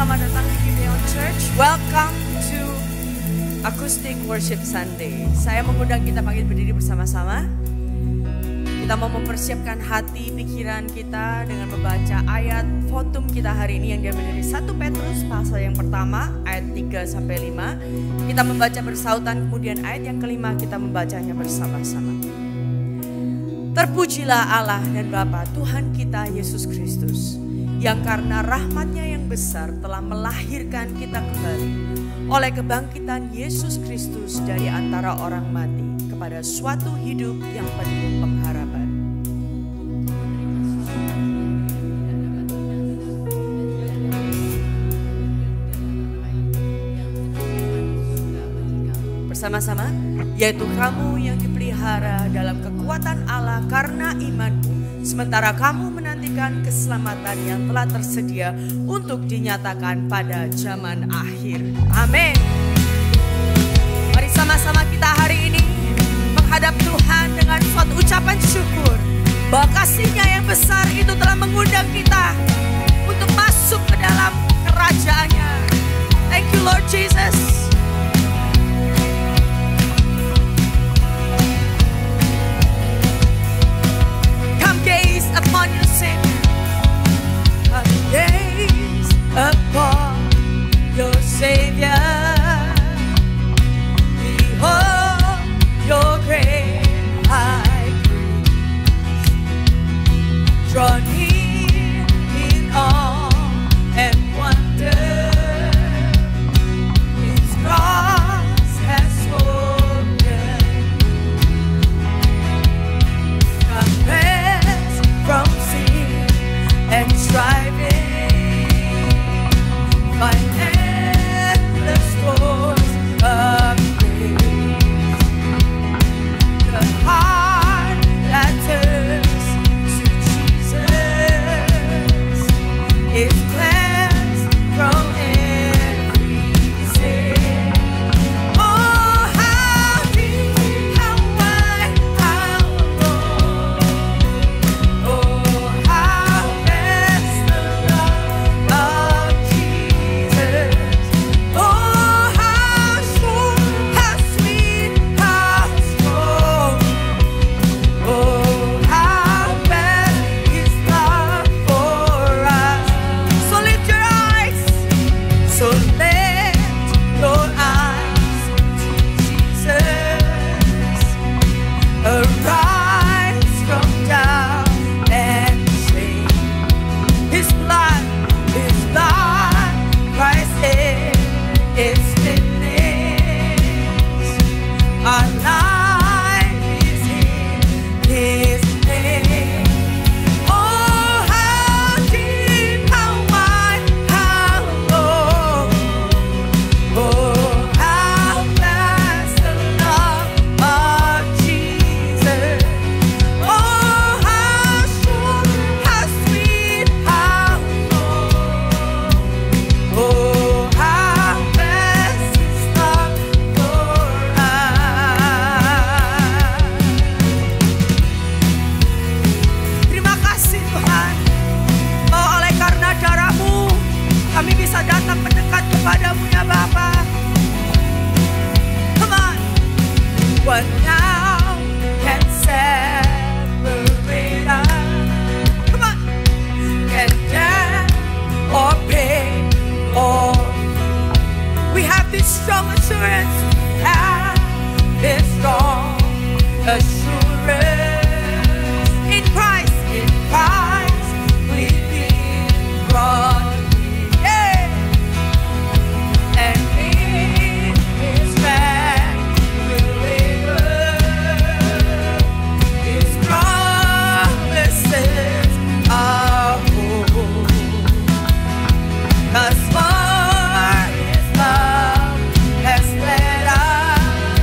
selamat datang di Gibeon Church. Welcome to Acoustic Worship Sunday. Saya mengundang kita bangkit berdiri bersama-sama. Kita mau mempersiapkan hati, pikiran kita dengan membaca ayat fotum kita hari ini yang diambil dari 1 Petrus pasal yang pertama ayat 3-5. Kita membaca bersautan, kemudian ayat yang kelima kita membacanya bersama-sama. Terpujilah Allah dan Bapa Tuhan kita Yesus Kristus, yang karena rahmat-Nya yang besar telah melahirkan kita kembali oleh kebangkitan Yesus Kristus dari antara orang mati kepada suatu hidup yang penuh pengharapan. Bersama-sama, yaitu kamu yang dipelihara dalam kekuatan Allah karena imanmu, sementara kamu menantikan keselamatan yang telah tersedia untuk dinyatakan pada zaman akhir. Amin. Mari sama-sama kita hari ini menghadap Tuhan dengan suatu ucapan syukur bahwa kasih-Nya yang besar itu telah mengundang kita untuk masuk ke dalam kerajaan-Nya. Thank you Lord Jesus. Gaze upon your Savior. Gaze upon your Savior. Behold your great high priest. Draw near in awe and wonder. His cross has spoken. From sin and striving, find endless stores of grace. The heart that turns to Jesus is cleansed from every sin. Oh, how deep, how wide, how long.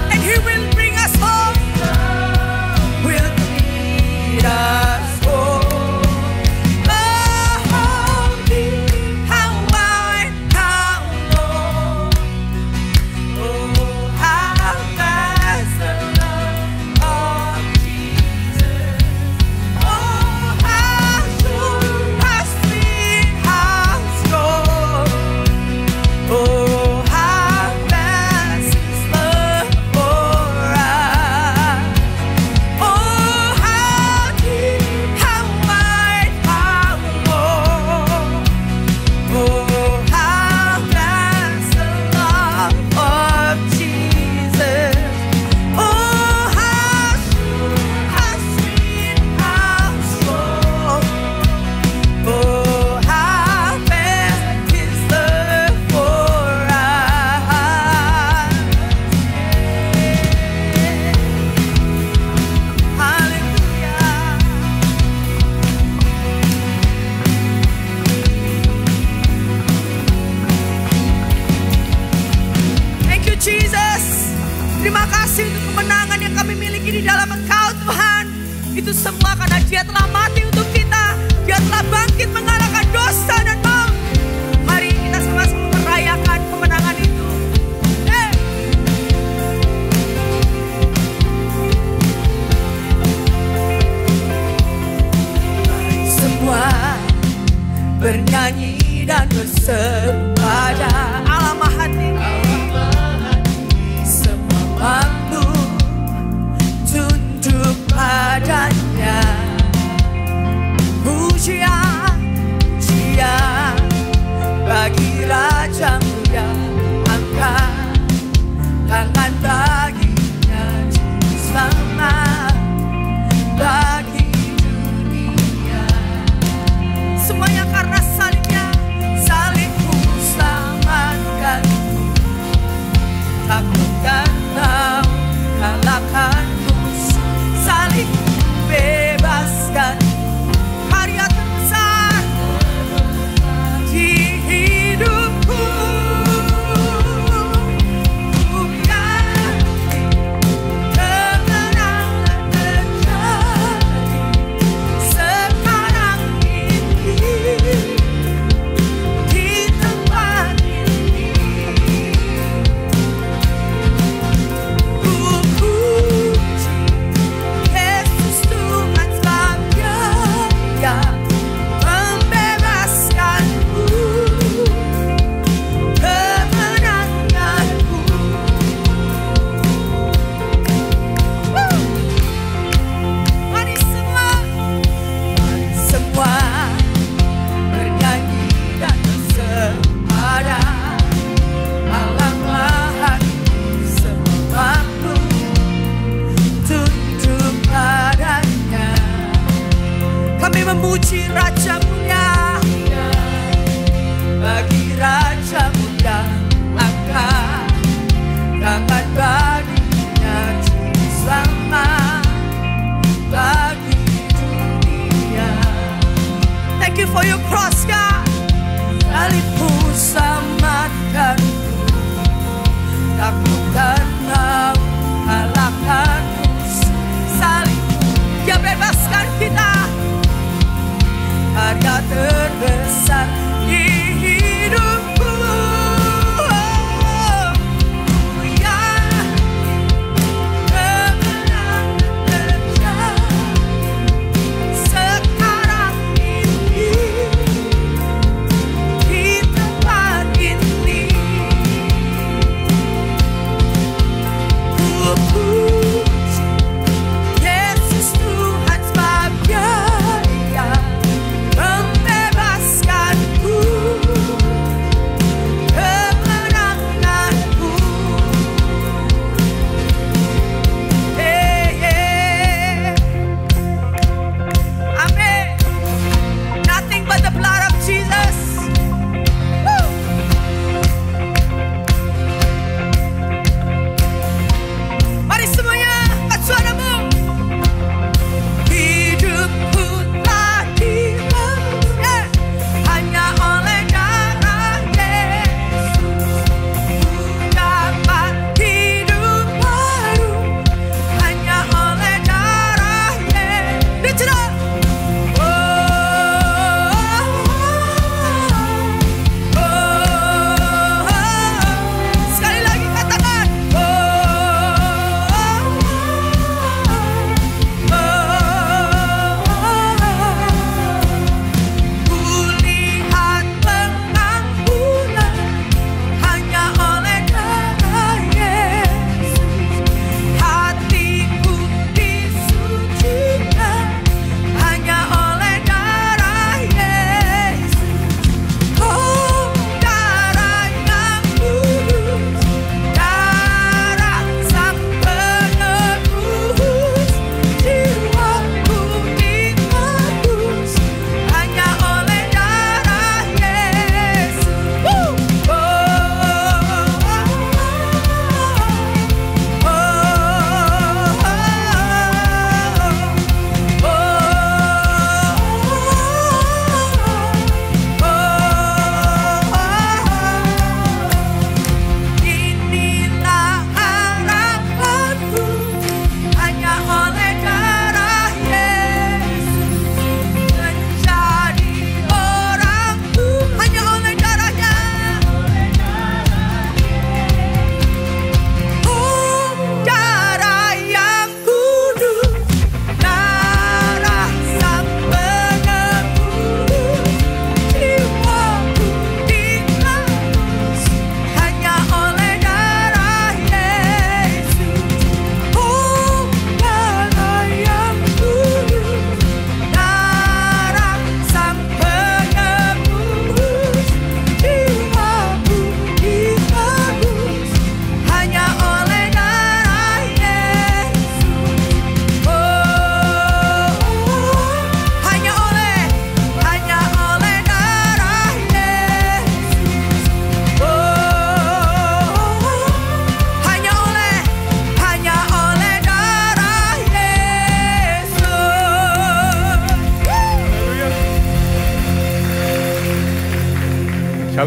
And He will bring us home. Terima kasih untuk kemenangan yang kami miliki di dalam Engkau Tuhan. Itu semua karena Dia telah mati untuk kita. Dia telah bangkit mengalahkan dosa dan maut. Mari kita sama-sama merayakan kemenangan itu. Semua bernyanyi dan berseru pada Allah Maha Tinggi. Semua waktu tunduk padanya. Pujian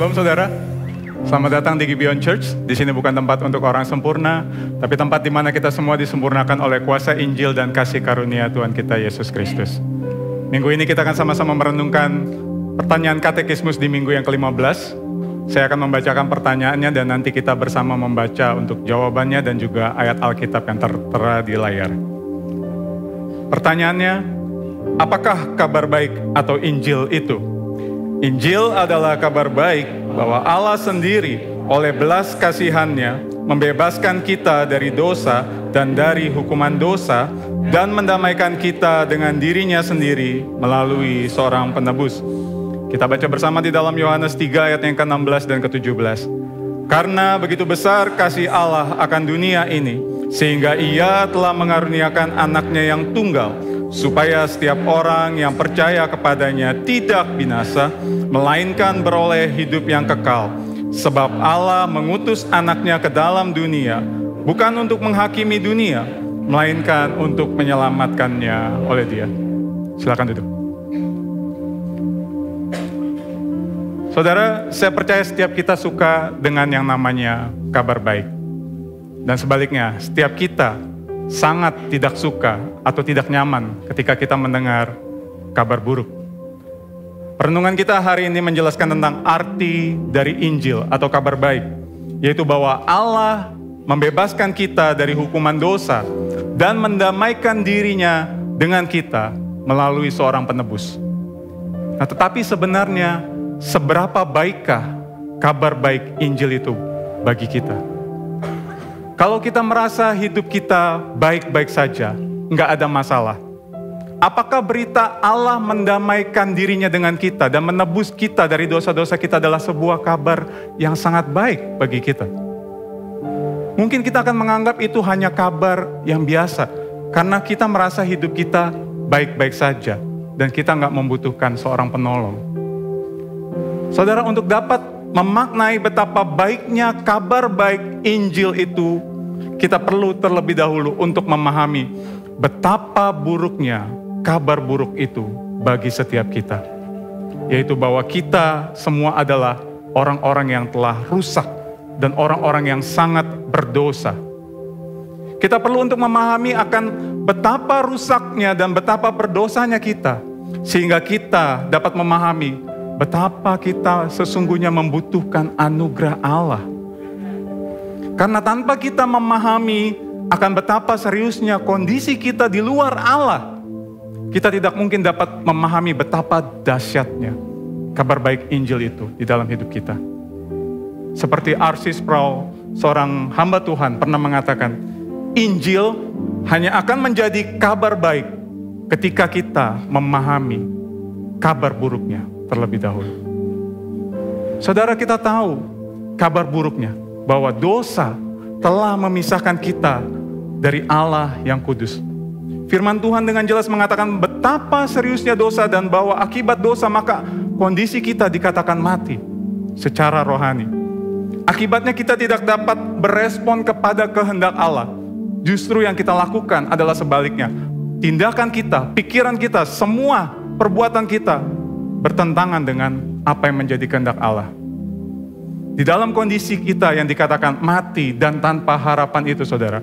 Shalom saudara, selamat datang di Gibeon Church. Di sini bukan tempat untuk orang sempurna, tapi tempat di mana kita semua disempurnakan oleh kuasa Injil dan kasih karunia Tuhan kita Yesus Kristus. Minggu ini kita akan sama-sama merenungkan pertanyaan katekismus di minggu yang ke-15. Saya akan membacakan pertanyaannya dan nanti kita bersama membaca untuk jawabannya dan juga ayat Alkitab yang tertera di layar. Pertanyaannya, apakah kabar baik atau Injil itu? Injil adalah kabar baik bahwa Allah sendiri oleh belas kasihan-Nya membebaskan kita dari dosa dan dari hukuman dosa dan mendamaikan kita dengan diri-Nya sendiri melalui seorang penebus. Kita baca bersama di dalam Yohanes 3 ayat yang ke-16 dan ke-17. Karena begitu besar kasih Allah akan dunia ini, sehingga Ia telah mengaruniakan anaknya yang tunggal, supaya setiap orang yang percaya kepadanya tidak binasa, melainkan beroleh hidup yang kekal. Sebab Allah mengutus anaknya ke dalam dunia, bukan untuk menghakimi dunia, melainkan untuk menyelamatkannya oleh Dia. Silakan duduk. Saudara, saya percaya setiap kita suka dengan yang namanya kabar baik. Dan sebaliknya, setiap kita sangat tidak suka atau tidak nyaman ketika kita mendengar kabar buruk. Renungan kita hari ini menjelaskan tentang arti dari Injil atau kabar baik, yaitu bahwa Allah membebaskan kita dari hukuman dosa dan mendamaikan diri-Nya dengan kita melalui seorang penebus. Nah, tetapi sebenarnya seberapa baikkah kabar baik Injil itu bagi kita? Kalau kita merasa hidup kita baik-baik saja, nggak ada masalah. Apakah berita Allah mendamaikan diri-Nya dengan kita dan menebus kita dari dosa-dosa kita adalah sebuah kabar yang sangat baik bagi kita? Mungkin kita akan menganggap itu hanya kabar yang biasa, karena kita merasa hidup kita baik-baik saja dan kita nggak membutuhkan seorang penolong. Saudara, untuk dapat memaknai betapa baiknya kabar baik Injil itu, kita perlu terlebih dahulu untuk memahami betapa buruknya kabar buruk itu bagi setiap kita. Yaitu bahwa kita semua adalah orang-orang yang telah rusak dan orang-orang yang sangat berdosa. Kita perlu untuk memahami akan betapa rusaknya dan betapa berdosanya kita, sehingga kita dapat memahami betapa kita sesungguhnya membutuhkan anugerah Allah. Karena tanpa kita memahami akan betapa seriusnya kondisi kita di luar Allah, kita tidak mungkin dapat memahami betapa dahsyatnya kabar baik Injil itu di dalam hidup kita. Seperti R.C. Sproul, seorang hamba Tuhan, pernah mengatakan, Injil hanya akan menjadi kabar baik ketika kita memahami kabar buruknya terlebih dahulu. Saudara, kita tahu kabar buruknya, bahwa dosa telah memisahkan kita dari Allah yang kudus. Firman Tuhan dengan jelas mengatakan betapa seriusnya dosa dan bahwa akibat dosa maka kondisi kita dikatakan mati secara rohani. Akibatnya kita tidak dapat berespon kepada kehendak Allah. Justru yang kita lakukan adalah sebaliknya. Tindakan kita, pikiran kita, semua perbuatan kita bertentangan dengan apa yang menjadi kehendak Allah. Di dalam kondisi kita yang dikatakan mati dan tanpa harapan itu, saudara,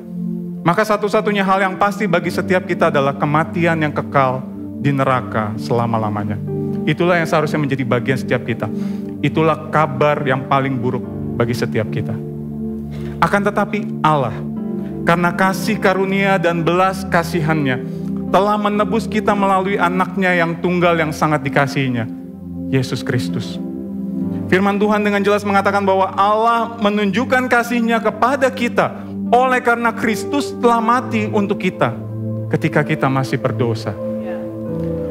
maka satu-satunya hal yang pasti bagi setiap kita adalah kematian yang kekal di neraka selama-lamanya. Itulah yang seharusnya menjadi bagian setiap kita. Itulah kabar yang paling buruk bagi setiap kita. Akan tetapi Allah, karena kasih karunia dan belas kasihan-Nya, telah menebus kita melalui anaknya yang tunggal yang sangat dikasihinya, Yesus Kristus. Firman Tuhan dengan jelas mengatakan bahwa Allah menunjukkan kasih-Nya kepada kita oleh karena Kristus telah mati untuk kita ketika kita masih berdosa.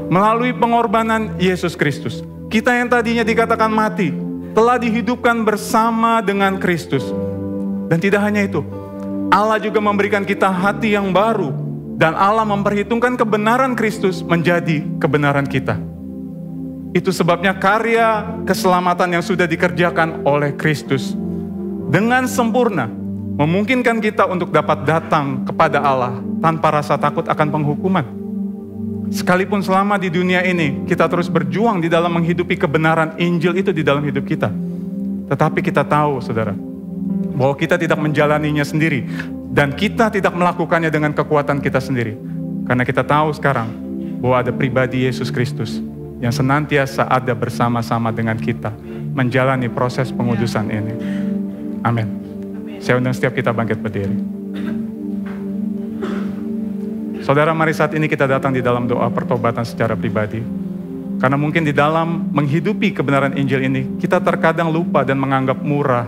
Melalui pengorbanan Yesus Kristus, kita yang tadinya dikatakan mati telah dihidupkan bersama dengan Kristus. Dan tidak hanya itu, Allah juga memberikan kita hati yang baru dan Allah memperhitungkan kebenaran Kristus menjadi kebenaran kita. Itu sebabnya karya keselamatan yang sudah dikerjakan oleh Kristus dengan sempurna memungkinkan kita untuk dapat datang kepada Allah tanpa rasa takut akan penghukuman. Sekalipun selama di dunia ini kita terus berjuang di dalam menghidupi kebenaran Injil itu di dalam hidup kita, Tetapi kita tahu, saudara, bahwa kita tidak menjalaninya sendiri. Dan kita tidak melakukannya dengan kekuatan kita sendiri. Karena kita tahu sekarang bahwa ada pribadi Yesus Kristus yang senantiasa ada bersama-sama dengan kita menjalani proses pengudusan ini. Amin. Saya undang setiap kita bangkit berdiri. Saudara, mari saat ini kita datang di dalam doa pertobatan secara pribadi. Karena mungkin di dalam menghidupi kebenaran Injil ini, kita terkadang lupa dan menganggap murah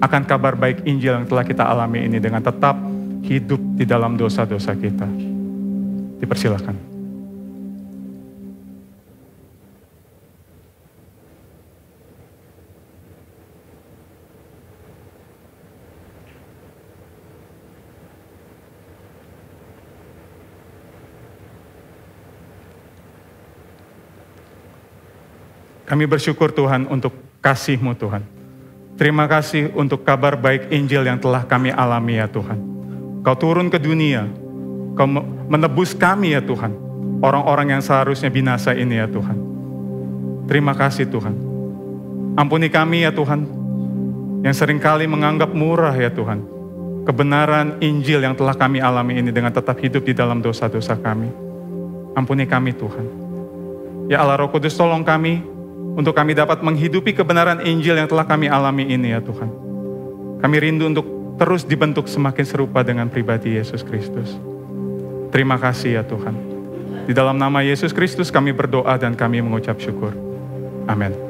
akan kabar baik Injil yang telah kita alami ini dengan tetap hidup di dalam dosa-dosa kita. Dipersilakan. Kami bersyukur Tuhan untuk kasih-Mu Tuhan. Terima kasih untuk kabar baik Injil yang telah kami alami ya Tuhan. Kau turun ke dunia, Kau menebus kami ya Tuhan. Orang-orang yang seharusnya binasa ini ya Tuhan. Terima kasih Tuhan. Ampuni kami ya Tuhan, yang seringkali menganggap murah ya Tuhan. Kebenaran Injil yang telah kami alami ini dengan tetap hidup di dalam dosa-dosa kami. Ampuni kami Tuhan. Ya Allah Roh Kudus, tolong kami untuk kami dapat menghidupi kebenaran Injil yang telah kami alami ini ya Tuhan. Kami rindu untuk terus dibentuk semakin serupa dengan pribadi Yesus Kristus. Terima kasih ya Tuhan. Di dalam nama Yesus Kristus kami berdoa dan kami mengucap syukur. Amin.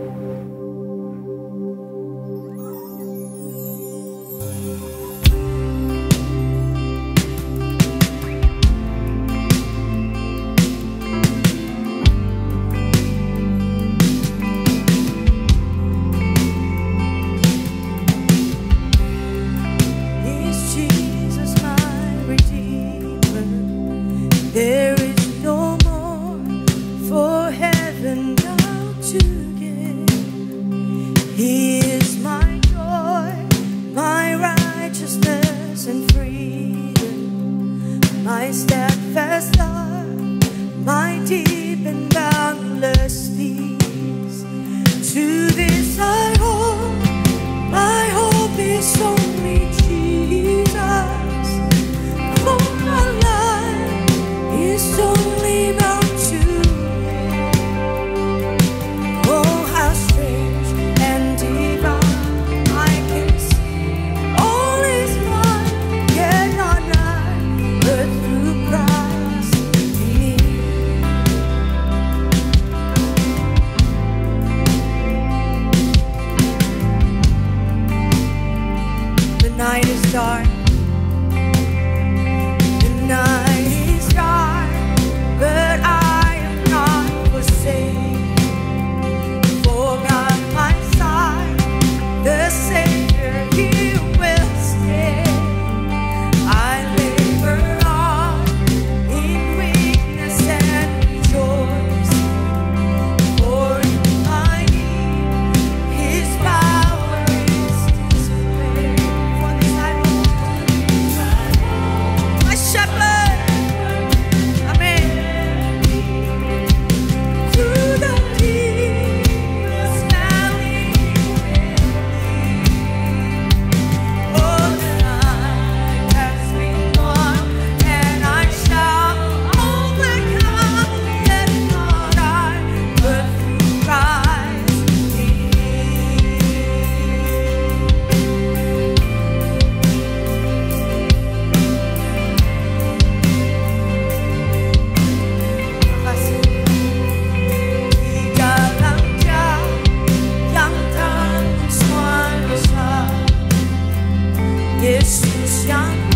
Sekarang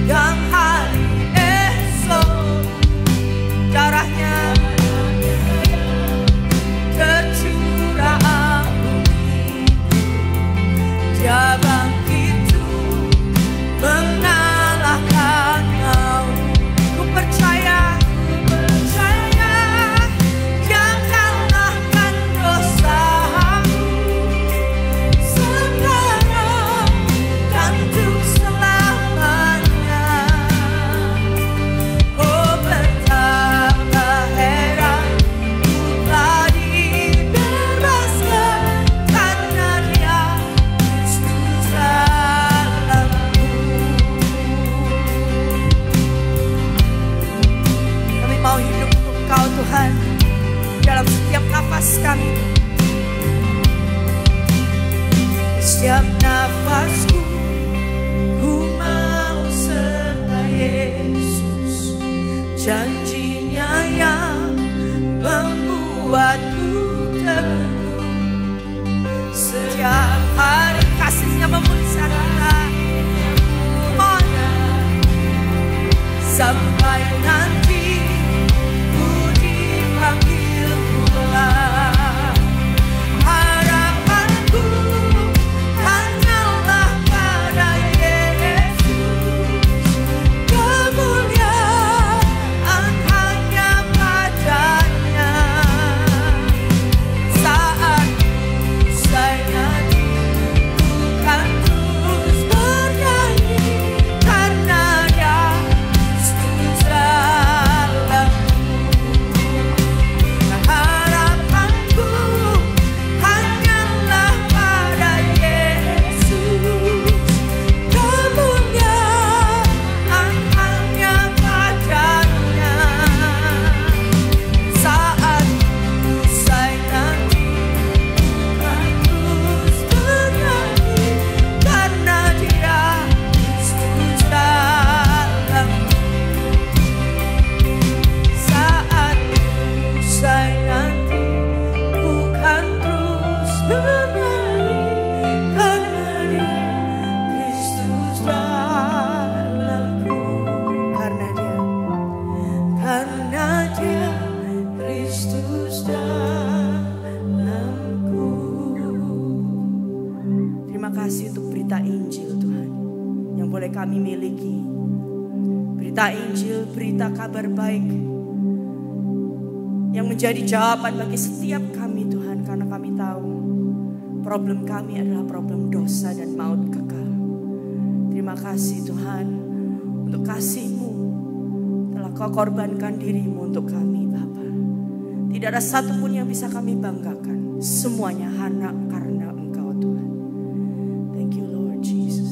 dan nafasku, ku mau serta Yesus. Janjinya yang membuatku teguh. Setiap hari kasih-Nya memulihkan kita. Sampai nanti ku dipanggil pulang. Harapanku hanyalah pada Yesus. Kemuliaan hanya padanya. Saat saya bukan terus bernyanyi, karena Dia setuju dalamku. Harapanku hanyalah pada Yesus. Kemuliaan hanya padanya. Saat usai nanti bukan terus bernyanyi, karena Dia setuju dalamku. Saat usai nanti bukan terus bernyanyi, karena Dia Kristus dalamku. Karena Dia Kristus dalamku. Terima kasih untuk berita Injil Tuhan yang boleh kami miliki. Berita Injil, berita kabar baik yang menjadi jawaban bagi setiap kami Tuhan, karena kami tahu problem kami adalah problem dosa dan maut kekal. Terima kasih Tuhan untuk kasih-Mu, telah Kau korbankan diri-Mu untuk kami Bapa. Tidak ada satupun yang bisa kami banggakan, semuanya hanya karena Engkau Tuhan. Thank you Lord Jesus.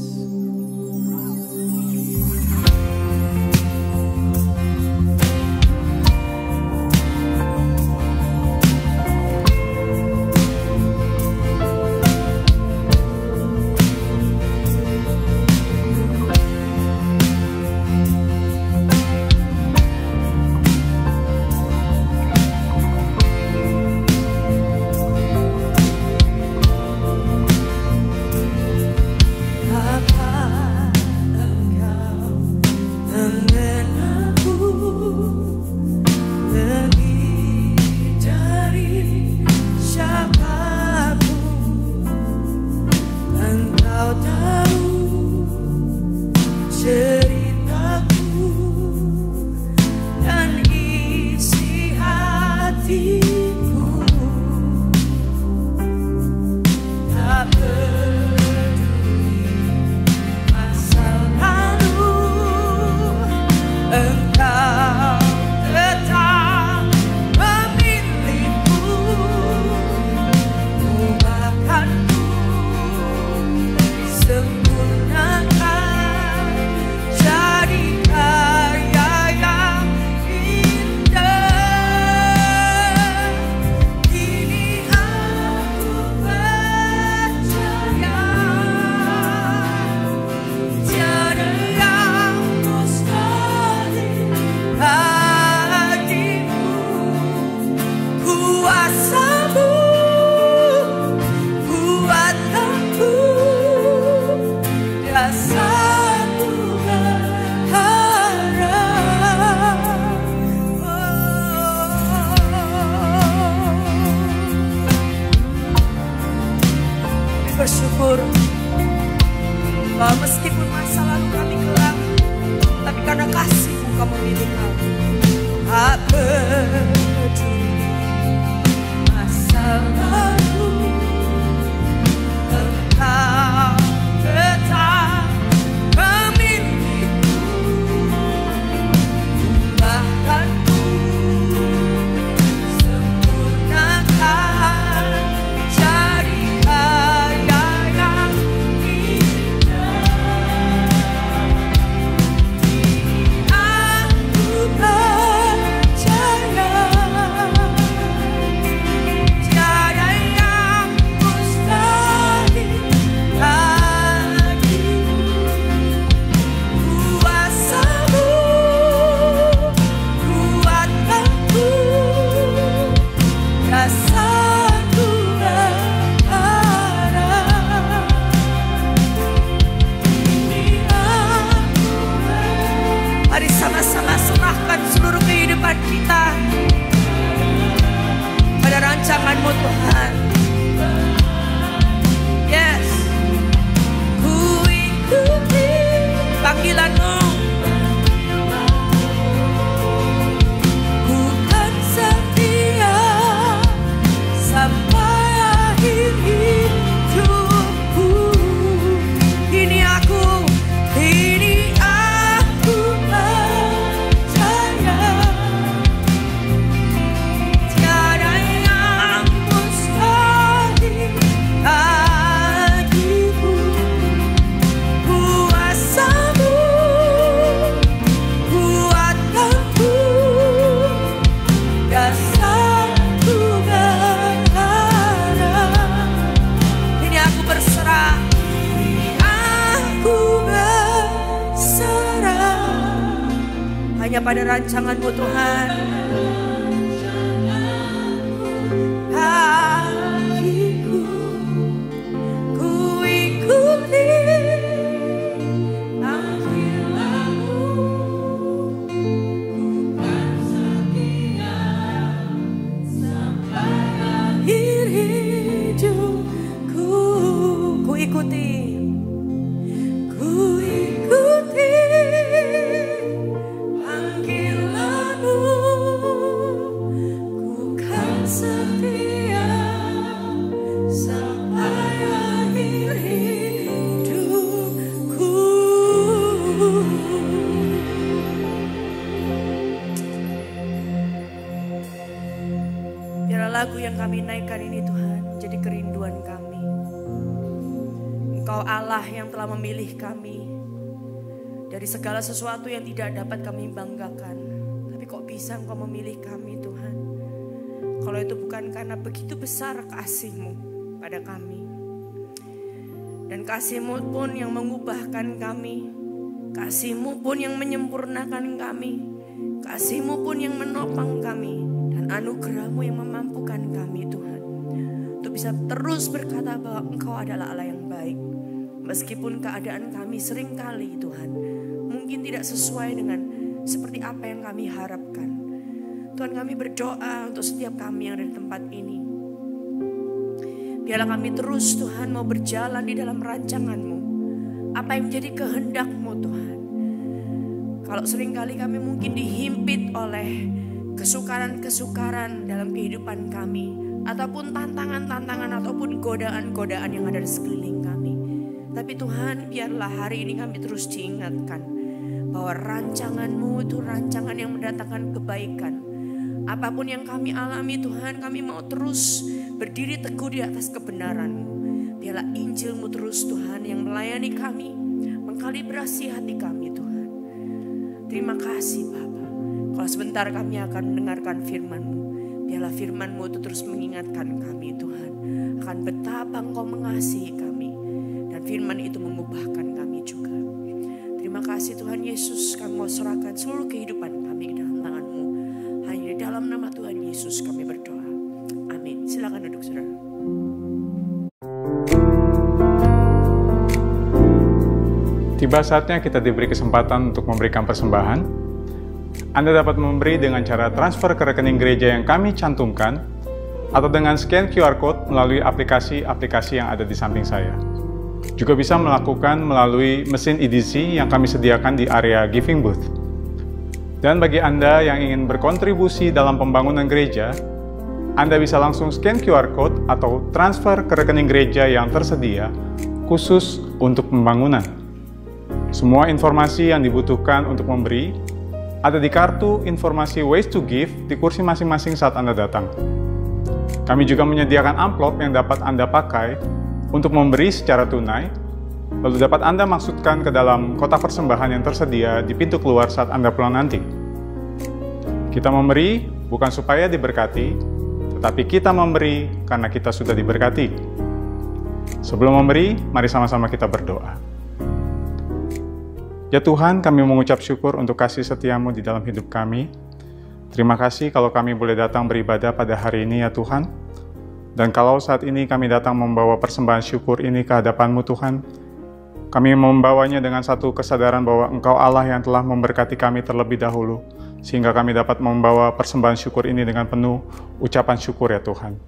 Bersyukur bahwa meskipun masa lalu kami kelam, tapi karena kasih-Mu Kau memilih kami. Tak peduli masa lalu, Engkau tetap memilihku. Bahkan-Ku sempurnakan jadi karya yang indah. Aku percaya tiada yang hanya pada rancangan-Mu Tuhan. Kakiku ku ikuti panggilan-Mu, ku kan setia sampai akhir hidupku. Ku ikuti panggilan-Mu, ku kan setia sampai akhir hidupku. Biarlah lagu yang kami naikkan ini Tuhan menjadi kerinduan kami. Engkau Allah yang telah memilih kami dari segala sesuatu yang tidak dapat kami banggakan. Tapi kok bisa Engkau memilih kami Tuhan? Kalau itu bukan karena begitu besar kasih-Mu pada kami. Dan kasih-Mu pun yang mengubahkan kami. Kasih-Mu pun yang menyempurnakan kami. Kasih-Mu pun yang menopang kami. Dan anugerah-Mu yang memampukan kami Tuhan. Untuk bisa terus berkata bahwa Engkau adalah Allah yang baik. Meskipun keadaan kami seringkali Tuhan mungkin tidak sesuai dengan seperti apa yang kami harapkan. Tuhan, kami berdoa untuk setiap kami yang ada di tempat ini. Biarlah kami terus Tuhan mau berjalan di dalam rancangan-Mu. Apa yang menjadi kehendak-Mu Tuhan. Kalau seringkali kami mungkin dihimpit oleh kesukaran-kesukaran dalam kehidupan kami. Ataupun tantangan-tantangan ataupun godaan-godaan yang ada di sekeliling kami. Tapi Tuhan, biarlah hari ini kami terus diingatkan bahwa rancangan-Mu itu rancangan yang mendatangkan kebaikan. Apapun yang kami alami Tuhan, kami mau terus berdiri teguh di atas kebenaran-Mu. Biarlah Injil-Mu terus Tuhan yang melayani kami, mengkalibrasi hati kami Tuhan. Terima kasih Bapa. Kalau sebentar kami akan mendengarkan firman-Mu, biarlah firman-Mu itu terus mengingatkan kami Tuhan akan betapa Engkau mengasihi kami. Dan firman itu mengubahkan kami juga. Terima kasih Tuhan Yesus, kami mau serahkan seluruh kehidupan kami ke dalam tangan-Mu. Hanya di dalam nama Tuhan Yesus kami berdoa. Amin. Silakan duduk saudara. Tiba saatnya kita diberi kesempatan untuk memberikan persembahan. Anda dapat memberi dengan cara transfer ke rekening gereja yang kami cantumkan atau dengan scan QR Code melalui aplikasi-aplikasi yang ada di samping saya. Juga bisa melakukan melalui mesin EDC yang kami sediakan di area giving booth. Dan bagi Anda yang ingin berkontribusi dalam pembangunan gereja, Anda bisa langsung scan QR Code atau transfer ke rekening gereja yang tersedia khusus untuk pembangunan. Semua informasi yang dibutuhkan untuk memberi ada di kartu informasi Ways to Give di kursi masing-masing saat Anda datang. Kami juga menyediakan amplop yang dapat Anda pakai untuk memberi secara tunai, lalu dapat Anda masukkan ke dalam kotak persembahan yang tersedia di pintu keluar saat Anda pulang nanti. Kita memberi bukan supaya diberkati, tetapi kita memberi karena kita sudah diberkati. Sebelum memberi, mari sama-sama kita berdoa. Ya Tuhan, kami mengucap syukur untuk kasih setia-Mu di dalam hidup kami. Terima kasih kalau kami boleh datang beribadah pada hari ini ya Tuhan. Dan kalau saat ini kami datang membawa persembahan syukur ini ke hadapan-Mu Tuhan, kami membawanya dengan satu kesadaran bahwa Engkau Allah yang telah memberkati kami terlebih dahulu, sehingga kami dapat membawa persembahan syukur ini dengan penuh ucapan syukur ya Tuhan.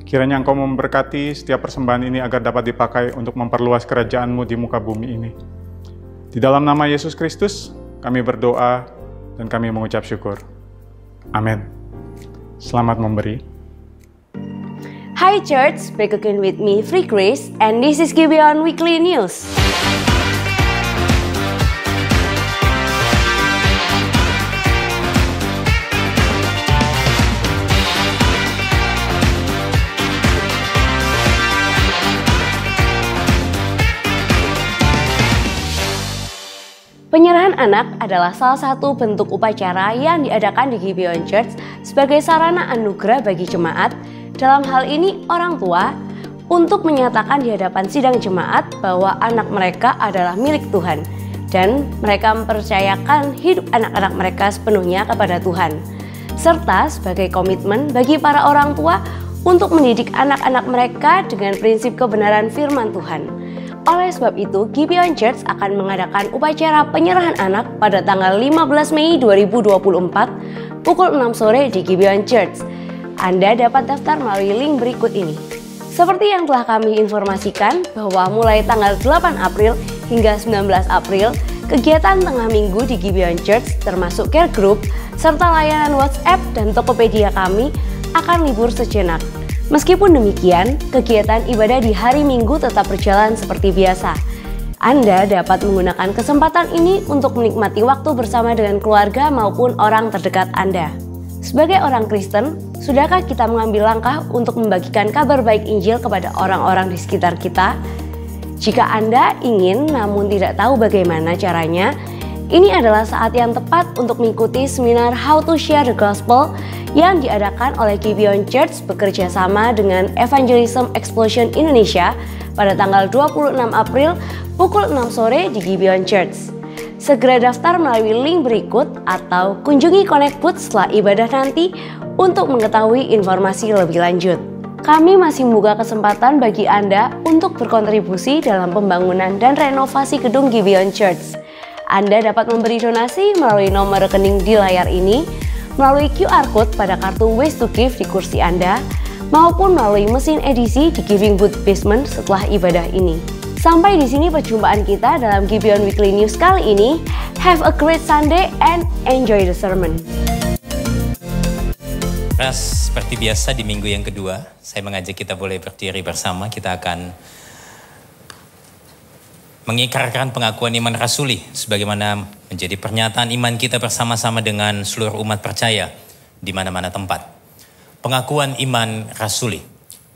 Kiranya Engkau memberkati setiap persembahan ini agar dapat dipakai untuk memperluas kerajaan-Mu di muka bumi ini. Di dalam nama Yesus Kristus, kami berdoa dan kami mengucap syukur. Amin. Selamat memberi. Hi Church, back again with me, Free Grace, and this is Gibeon Weekly News. Penyerahan anak adalah salah satu bentuk upacara yang diadakan di Gibeon Church sebagai sarana anugerah bagi jemaat, dalam hal ini orang tua, untuk menyatakan di hadapan sidang jemaat bahwa anak mereka adalah milik Tuhan dan mereka mempercayakan hidup anak-anak mereka sepenuhnya kepada Tuhan. Serta sebagai komitmen bagi para orang tua untuk mendidik anak-anak mereka dengan prinsip kebenaran firman Tuhan. Oleh sebab itu, Gibeon Church akan mengadakan upacara penyerahan anak pada tanggal 15 Mei 2024 pukul 6 sore di Gibeon Church. Anda dapat daftar melalui link berikut ini. Seperti yang telah kami informasikan bahwa mulai tanggal 8 April hingga 19 April, kegiatan tengah minggu di Gibeon Church termasuk care group serta layanan WhatsApp dan Tokopedia kami akan libur sejenak. Meskipun demikian, kegiatan ibadah di hari Minggu tetap berjalan seperti biasa. Anda dapat menggunakan kesempatan ini untuk menikmati waktu bersama dengan keluarga maupun orang terdekat Anda. Sebagai orang Kristen, sudahkah kita mengambil langkah untuk membagikan kabar baik Injil kepada orang-orang di sekitar kita? Jika Anda ingin namun tidak tahu bagaimana caranya, ini adalah saat yang tepat untuk mengikuti seminar How to Share the Gospel yang diadakan oleh Gibeon Church bekerja sama dengan Evangelism Explosion Indonesia pada tanggal 26 April pukul 6 sore di Gibeon Church. Segera daftar melalui link berikut atau kunjungi Connect Booth setelah ibadah nanti untuk mengetahui informasi lebih lanjut. Kami masih membuka kesempatan bagi Anda untuk berkontribusi dalam pembangunan dan renovasi gedung Gibeon Church. Anda dapat memberi donasi melalui nomor rekening di layar ini, melalui QR Code pada kartu Ways to Give di kursi Anda, maupun melalui mesin edisi di Giving Booth Basement setelah ibadah ini. Sampai di sini perjumpaan kita dalam Gibeon Weekly News kali ini. Have a great Sunday and enjoy the sermon. Seperti biasa di minggu yang kedua, saya mengajak kita boleh berdiri bersama. Kita akan mengikrarkan pengakuan iman rasuli sebagaimana menjadi pernyataan iman kita bersama-sama dengan seluruh umat percaya di mana-mana tempat. Pengakuan iman rasuli.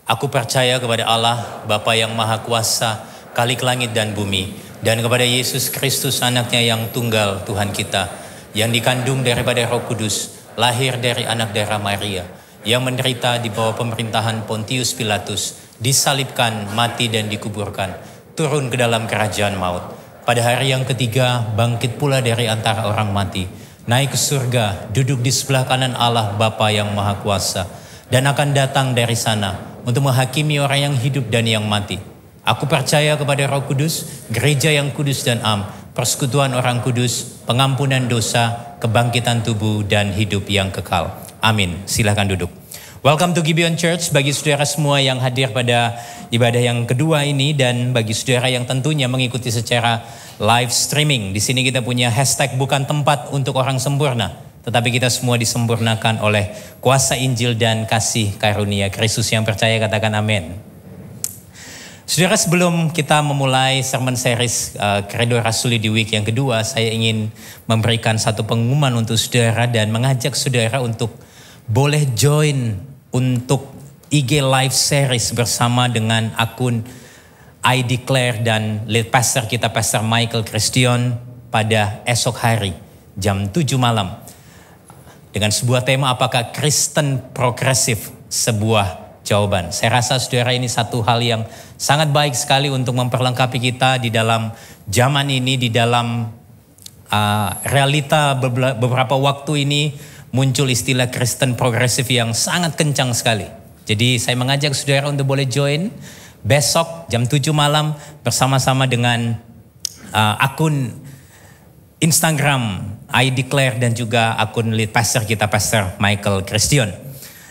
Aku percaya kepada Allah, Bapa yang Maha Kuasa, Khalik langit dan bumi, dan kepada Yesus Kristus anaknya yang tunggal Tuhan kita, yang dikandung daripada Roh Kudus, lahir dari anak darah Maria, yang menderita di bawah pemerintahan Pontius Pilatus, disalibkan, mati dan dikuburkan, turun ke dalam kerajaan maut. Pada hari yang ketiga bangkit pula dari antara orang mati, naik ke surga, duduk di sebelah kanan Allah Bapa yang Maha Kuasa, dan akan datang dari sana untuk menghakimi orang yang hidup dan yang mati. Aku percaya kepada Roh Kudus, gereja yang kudus dan am, persekutuan orang kudus, pengampunan dosa, kebangkitan tubuh dan hidup yang kekal. Amin. Silakan duduk. Welcome to Gibeon Church bagi saudara semua yang hadir pada ibadah yang kedua ini, dan bagi saudara yang tentunya mengikuti secara live streaming. Di sini kita punya hashtag bukan tempat untuk orang sempurna, tetapi kita semua disempurnakan oleh kuasa Injil dan kasih karunia Kristus. Yang percaya katakan amin. Saudara, sebelum kita memulai sermon series Credo Rasuli di week yang kedua, saya ingin memberikan satu pengumuman untuk saudara dan mengajak saudara untuk boleh join untuk IG Live Series bersama dengan akun I Declare dan lead pastor kita, Pastor Michael Christian, pada esok hari jam 7 malam. Dengan sebuah tema, apakah Kristen progresif sebuah jawaban. Saya rasa saudara ini satu hal yang sangat baik sekali untuk memperlengkapi kita di dalam zaman ini, di dalam realita beberapa waktu ini muncul istilah Kristen progresif yang sangat kencang sekali. Jadi saya mengajak saudara untuk boleh join besok jam 7 malam bersama-sama dengan akun Instagram I Declare dan juga akun lead pastor kita, Pastor Michael Christian.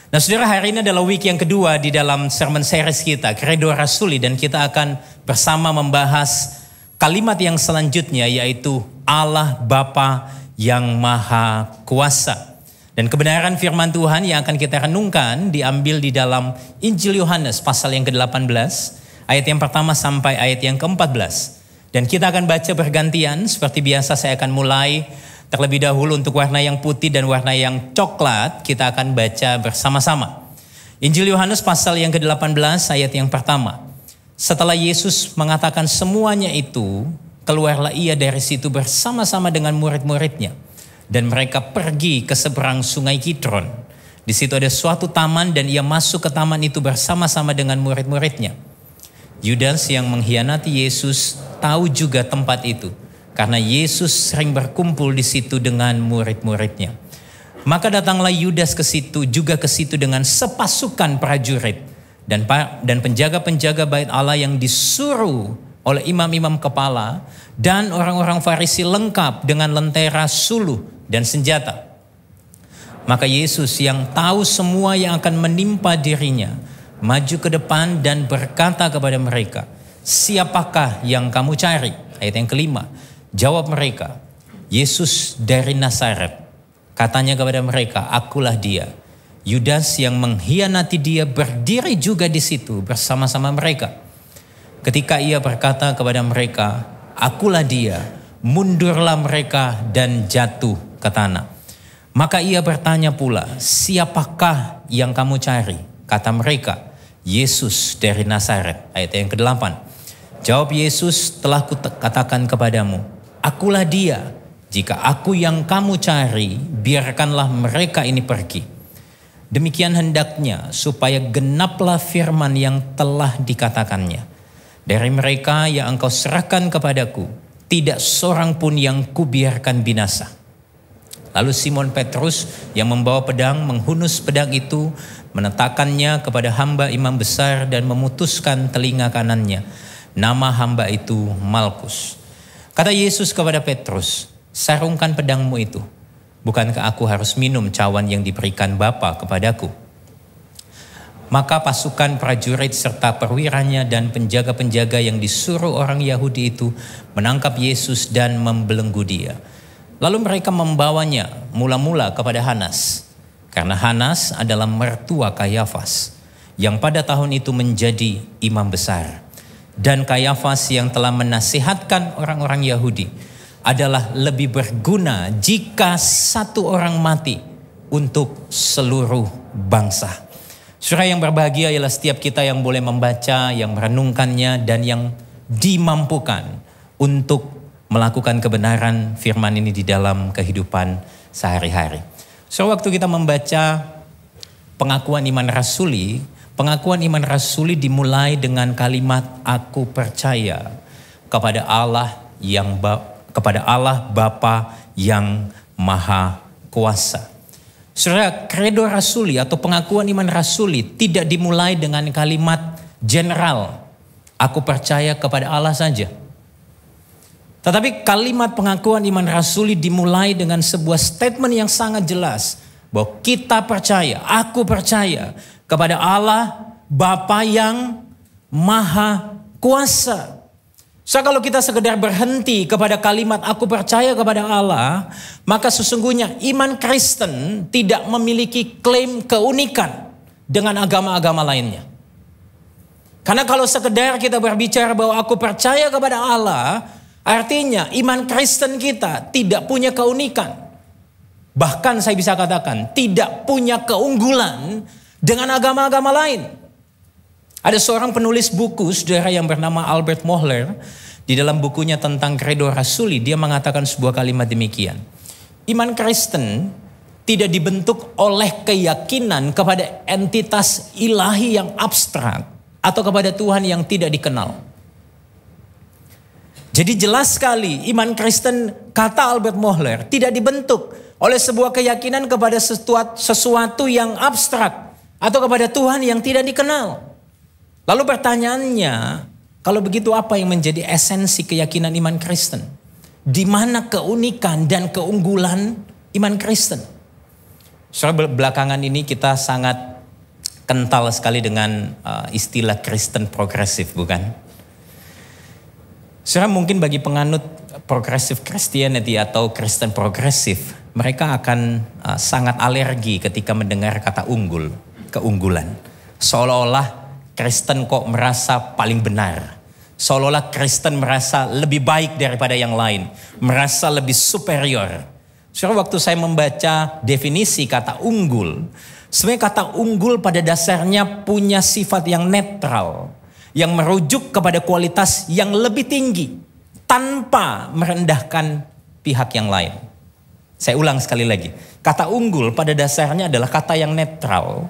Nah saudara, hari ini adalah week yang kedua di dalam sermon series kita, Credo Rasuli, dan kita akan bersama membahas kalimat yang selanjutnya, yaitu Allah Bapa yang Maha Kuasa. Dan kebenaran firman Tuhan yang akan kita renungkan diambil di dalam Injil Yohanes pasal yang ke-18, ayat yang pertama sampai ayat yang ke-14. Dan kita akan baca bergantian, seperti biasa saya akan mulai terlebih dahulu untuk warna yang putih dan warna yang coklat, kita akan baca bersama-sama. Injil Yohanes pasal yang ke-18 ayat yang pertama. Setelah Yesus mengatakan semuanya itu, keluarlah ia dari situ bersama-sama dengan murid-muridnya. Dan mereka pergi ke seberang sungai Kidron. Di situ ada suatu taman dan ia masuk ke taman itu bersama-sama dengan murid-muridnya. Yudas yang mengkhianati Yesus tahu juga tempat itu. karena Yesus sering berkumpul di situ dengan murid-muridnya. Maka datanglah Yudas ke situ, juga ke situ dengan sepasukan prajurit dan penjaga-penjaga bait Allah yang disuruh oleh imam-imam kepala dan orang-orang Farisi lengkap dengan lentera, suluh dan senjata. Maka Yesus yang tahu semua yang akan menimpa dirinya, maju ke depan dan berkata kepada mereka, "Siapakah yang kamu cari?" Ayat yang kelima. Jawab mereka, "Yesus dari Nazaret." Katanya kepada mereka, "Akulah dia." Yudas yang mengkhianati dia berdiri juga di situ bersama-sama mereka. Ketika ia berkata kepada mereka, "Akulah dia," mundurlah mereka dan jatuh ke tanah. Maka ia bertanya pula, "Siapakah yang kamu cari?" Kata mereka, "Yesus dari Nazaret." Ayat yang ke-8. Jawab Yesus, "Telah kukatakan kepadamu, akulah dia. Jika aku yang kamu cari, biarkanlah mereka ini pergi." Demikian hendaknya supaya genaplah firman yang telah dikatakannya. "Dari mereka yang engkau serahkan kepadaku, tidak seorang pun yang kubiarkan binasa." Lalu Simon Petrus yang membawa pedang menghunus pedang itu, menetakannya kepada hamba imam besar dan memutuskan telinga kanannya. Nama hamba itu Malkus. Kata Yesus kepada Petrus, "Sarungkan pedangmu itu. Bukankah aku harus minum cawan yang diberikan Bapa kepadaku?" Maka pasukan prajurit serta perwiranya dan penjaga-penjaga yang disuruh orang Yahudi itu menangkap Yesus dan membelenggu dia. Lalu mereka membawanya mula-mula kepada Hanas, karena Hanas adalah mertua Kayafas, yang pada tahun itu menjadi imam besar. Dan Kayafas yang telah menasihatkan orang-orang Yahudi adalah lebih berguna jika satu orang mati untuk seluruh bangsa. Saudara yang berbahagia ialah setiap kita yang boleh membaca, yang merenungkannya, dan yang dimampukan untuk melakukan kebenaran firman ini di dalam kehidupan sehari-hari. So, waktu kita membaca pengakuan iman rasuli dimulai dengan kalimat "Aku percaya kepada Allah Bapa yang Maha Kuasa." Saudara, kredo rasuli atau pengakuan iman rasuli tidak dimulai dengan kalimat general, "Aku percaya kepada Allah" saja. Tetapi kalimat pengakuan iman rasuli dimulai dengan sebuah statement yang sangat jelas, bahwa kita percaya, aku percaya kepada Allah Bapa yang Maha Kuasa. So, kalau kita sekedar berhenti kepada kalimat "aku percaya kepada Allah", maka sesungguhnya iman Kristen tidak memiliki klaim keunikan dengan agama-agama lainnya. Karena kalau sekedar kita berbicara bahwa aku percaya kepada Allah, artinya iman Kristen kita tidak punya keunikan. Bahkan saya bisa katakan tidak punya keunggulan dengan agama-agama lain. Ada seorang penulis buku, saudara, yang bernama Albert Mohler. Di dalam bukunya tentang kredo rasuli, dia mengatakan sebuah kalimat demikian. Iman Kristen tidak dibentuk oleh keyakinan kepada entitas ilahi yang abstrak atau kepada Tuhan yang tidak dikenal. Jadi jelas sekali iman Kristen, kata Albert Mohler, tidak dibentuk oleh sebuah keyakinan kepada sesuatu yang abstrak atau kepada Tuhan yang tidak dikenal. Lalu pertanyaannya, kalau begitu apa yang menjadi esensi keyakinan iman Kristen? Di mana keunikan dan keunggulan iman Kristen? Soalnya belakangan ini kita sangat kental sekali dengan istilah Kristen progresif, bukan? Saudara, mungkin bagi penganut progressive Christianity atau Kristen progresif, mereka akan sangat alergi ketika mendengar kata unggul, keunggulan. Seolah-olah Kristen kok merasa paling benar. Seolah-olah Kristen merasa lebih baik daripada yang lain, merasa lebih superior. Saudara, waktu saya membaca definisi kata unggul, sebenarnya kata unggul pada dasarnya punya sifat yang netral, yang merujuk kepada kualitas yang lebih tinggi tanpa merendahkan pihak yang lain. Saya ulang sekali lagi. Kata unggul pada dasarnya adalah kata yang netral,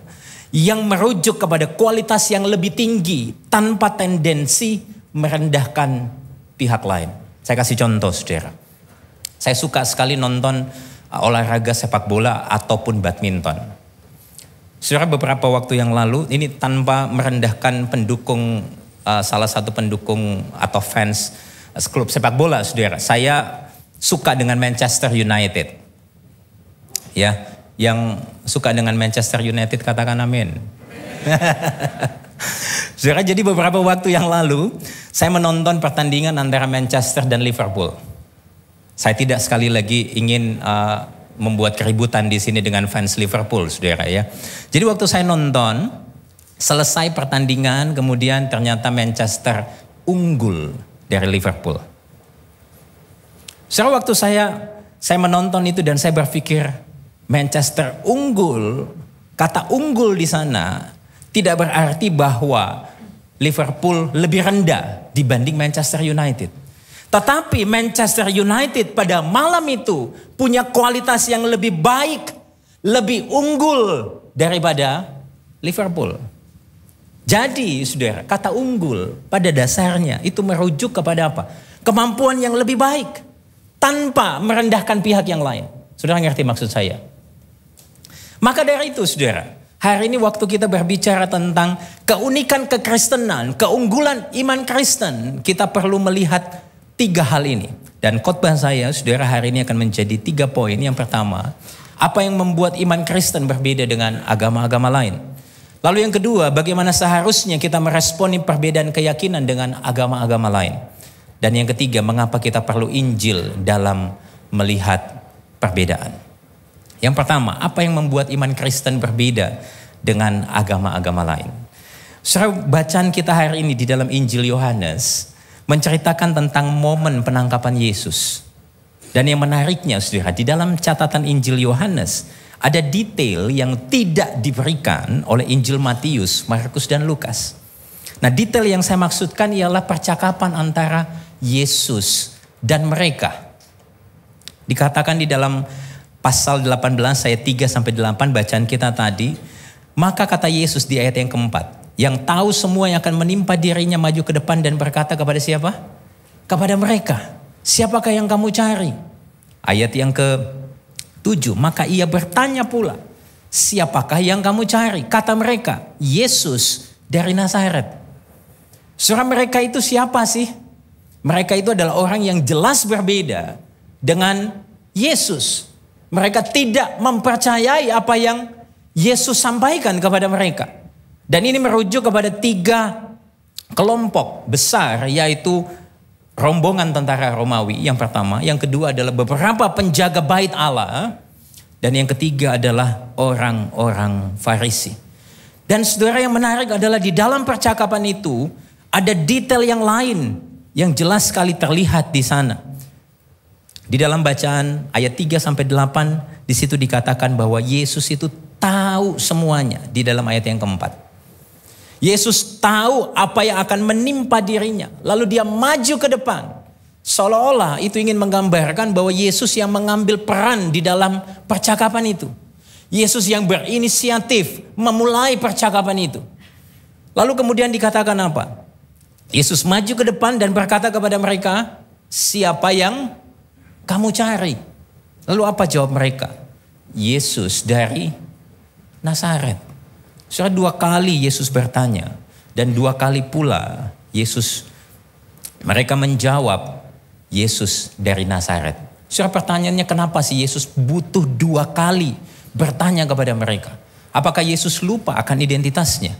yang merujuk kepada kualitas yang lebih tinggi tanpa tendensi merendahkan pihak lain. Saya kasih contoh, saudara. Saya suka sekali nonton olahraga sepak bola ataupun badminton. Saudara, beberapa waktu yang lalu, ini tanpa merendahkan pendukung, salah satu pendukung atau fans klub sepak bola, saudara. Saya suka dengan Manchester United. Ya, yang suka dengan Manchester United katakan amin. Saudara, jadi beberapa waktu yang lalu saya menonton pertandingan antara Manchester dan Liverpool. Saya tidak sekali lagi ingin membuat keributan di sini dengan fans Liverpool, saudara ya. Jadi waktu saya nonton, selesai pertandingan, kemudian ternyata Manchester unggul dari Liverpool. Saudara, waktu saya menonton itu dan saya berpikir Manchester unggul, kata unggul di sana tidak berarti bahwa Liverpool lebih rendah dibanding Manchester United. Tetapi Manchester United pada malam itu punya kualitas yang lebih baik, lebih unggul daripada Liverpool. Jadi saudara, kata unggul pada dasarnya itu merujuk kepada apa? Kemampuan yang lebih baik tanpa merendahkan pihak yang lain. Saudara ngerti maksud saya? Maka dari itu saudara, hari ini waktu kita berbicara tentang keunikan kekristenan, keunggulan iman Kristen, kita perlu melihat 3 hal ini. Dan khotbah saya, saudara, hari ini akan menjadi 3 poin. Yang pertama, apa yang membuat iman Kristen berbeda dengan agama-agama lain. Lalu yang kedua, bagaimana seharusnya kita meresponi perbedaan keyakinan dengan agama-agama lain. Dan yang ketiga, mengapa kita perlu Injil dalam melihat perbedaan. Yang pertama, apa yang membuat iman Kristen berbeda dengan agama-agama lain. Saudara, bacaan kita hari ini di dalam Injil Yohanes menceritakan tentang momen penangkapan Yesus. Dan yang menariknya saudara, di dalam catatan Injil Yohanes ada detail yang tidak diberikan oleh Injil Matius, Markus dan Lukas. Nah, detail yang saya maksudkan ialah percakapan antara Yesus dan mereka. Dikatakan di dalam pasal 18 ayat 3-8 bacaan kita tadi, maka kata Yesus di ayat yang keempat, yang tahu semua yang akan menimpa dirinya maju ke depan dan berkata kepada siapa? Kepada mereka, siapakah yang kamu cari? Ayat yang ke-7, maka ia bertanya pula, siapakah yang kamu cari? Kata mereka, Yesus dari Nazaret. Saudara, mereka itu siapa sih? Mereka itu adalah orang yang jelas berbeda dengan Yesus. Mereka tidak mempercayai apa yang Yesus sampaikan kepada mereka. Dan ini merujuk kepada 3 kelompok besar, yaitu rombongan tentara Romawi yang pertama. Yang kedua adalah beberapa penjaga bait Allah. Dan yang ketiga adalah orang-orang Farisi. Dan saudara, yang menarik adalah di dalam percakapan itu ada detail yang lain yang jelas sekali terlihat di sana. Di dalam bacaan ayat 3-8 di situ dikatakan bahwa Yesus itu tahu semuanya di dalam ayat yang keempat. Yesus tahu apa yang akan menimpa dirinya. Lalu dia maju ke depan. Seolah-olah itu ingin menggambarkan bahwa Yesus yang mengambil peran di dalam percakapan itu. Yesus yang berinisiatif memulai percakapan itu. Lalu kemudian dikatakan apa? Yesus maju ke depan dan berkata kepada mereka, siapa yang kamu cari? Lalu apa jawab mereka? Yesus dari Nazaret. Sudah 2 kali Yesus bertanya. Dan 2 kali pula mereka menjawab, Yesus dari Nazaret. Sudah pertanyaannya, kenapa sih Yesus butuh 2 kali bertanya kepada mereka? Apakah Yesus lupa akan identitasnya?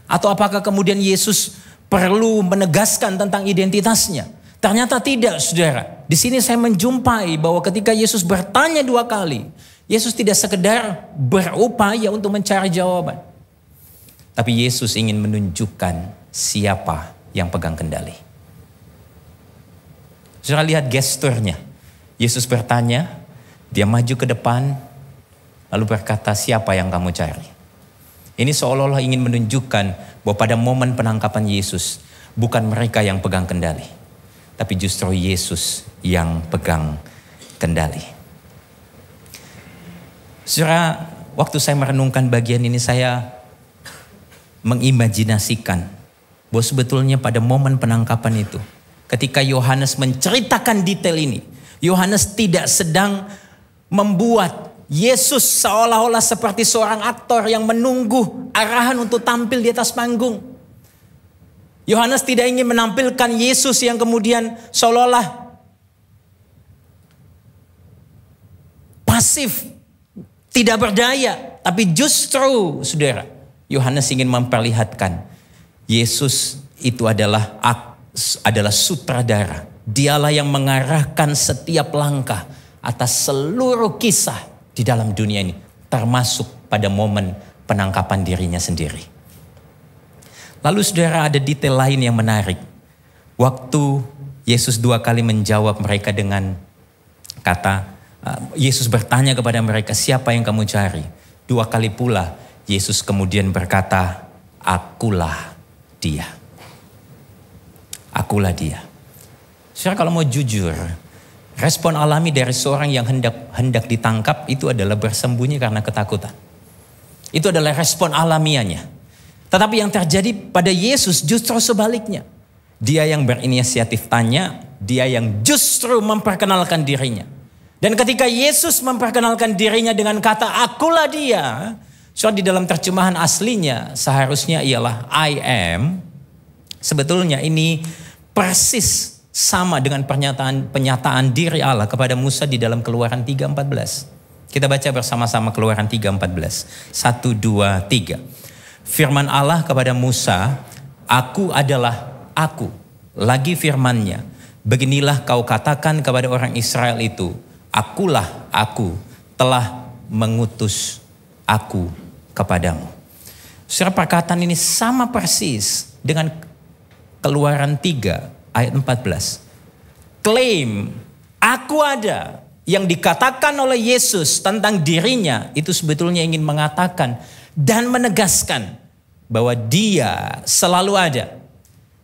Atau apakah kemudian Yesus perlu menegaskan tentang identitasnya? Ternyata tidak, saudara. Di sini saya menjumpai bahwa ketika Yesus bertanya 2 kali, Yesus tidak sekedar berupaya untuk mencari jawaban. Tapi Yesus ingin menunjukkan siapa yang pegang kendali. Saudara, lihat gesturnya. Yesus bertanya, dia maju ke depan, lalu berkata, siapa yang kamu cari? Ini seolah-olah ingin menunjukkan bahwa pada momen penangkapan Yesus, bukan mereka yang pegang kendali, tapi justru Yesus yang pegang kendali. Saudara, waktu saya merenungkan bagian ini, saya mengimajinasikan bahwa sebetulnya pada momen penangkapan itu, ketika Yohanes menceritakan detail ini, Yohanes tidak sedang membuat Yesus seolah-olah seperti seorang aktor yang menunggu arahan untuk tampil di atas panggung. Yohanes tidak ingin menampilkan Yesus yang kemudian seolah-olah pasif, tidak berdaya. Tapi justru, saudara, Yohanes ingin memperlihatkan Yesus itu adalah sutradara. Dialah yang mengarahkan setiap langkah atas seluruh kisah di dalam dunia ini, termasuk pada momen penangkapan dirinya sendiri. Lalu saudara, ada detail lain yang menarik. Waktu Yesus 2 kali menjawab mereka dengan kata, Yesus bertanya kepada mereka, siapa yang kamu cari? 2 kali pula Yesus kemudian berkata, akulah dia. Akulah dia. Saudara, kalau mau jujur, respon alami dari seorang yang hendak ditangkap itu adalah bersembunyi karena ketakutan. Itu adalah respon alamiahnya. Tetapi yang terjadi pada Yesus justru sebaliknya. Dia yang berinisiatif tanya, dia yang justru memperkenalkan dirinya. Dan ketika Yesus memperkenalkan dirinya dengan kata akulah dia, so di dalam terjemahan aslinya seharusnya ialah I am. Sebetulnya ini persis sama dengan penyataan diri Allah kepada Musa di dalam Keluaran 3:14. Kita baca bersama-sama Keluaran 3:14. 1, 2, 3. Firman Allah kepada Musa, aku adalah aku. Lagi firman-Nya, beginilah kau katakan kepada orang Israel itu, akulah aku telah mengutus aku kepadamu. Saudara, perkataan ini sama persis dengan Keluaran 3 ayat 14. Klaim aku ada yang dikatakan oleh Yesus tentang dirinya itu sebetulnya ingin mengatakan dan menegaskan bahwa dia selalu ada.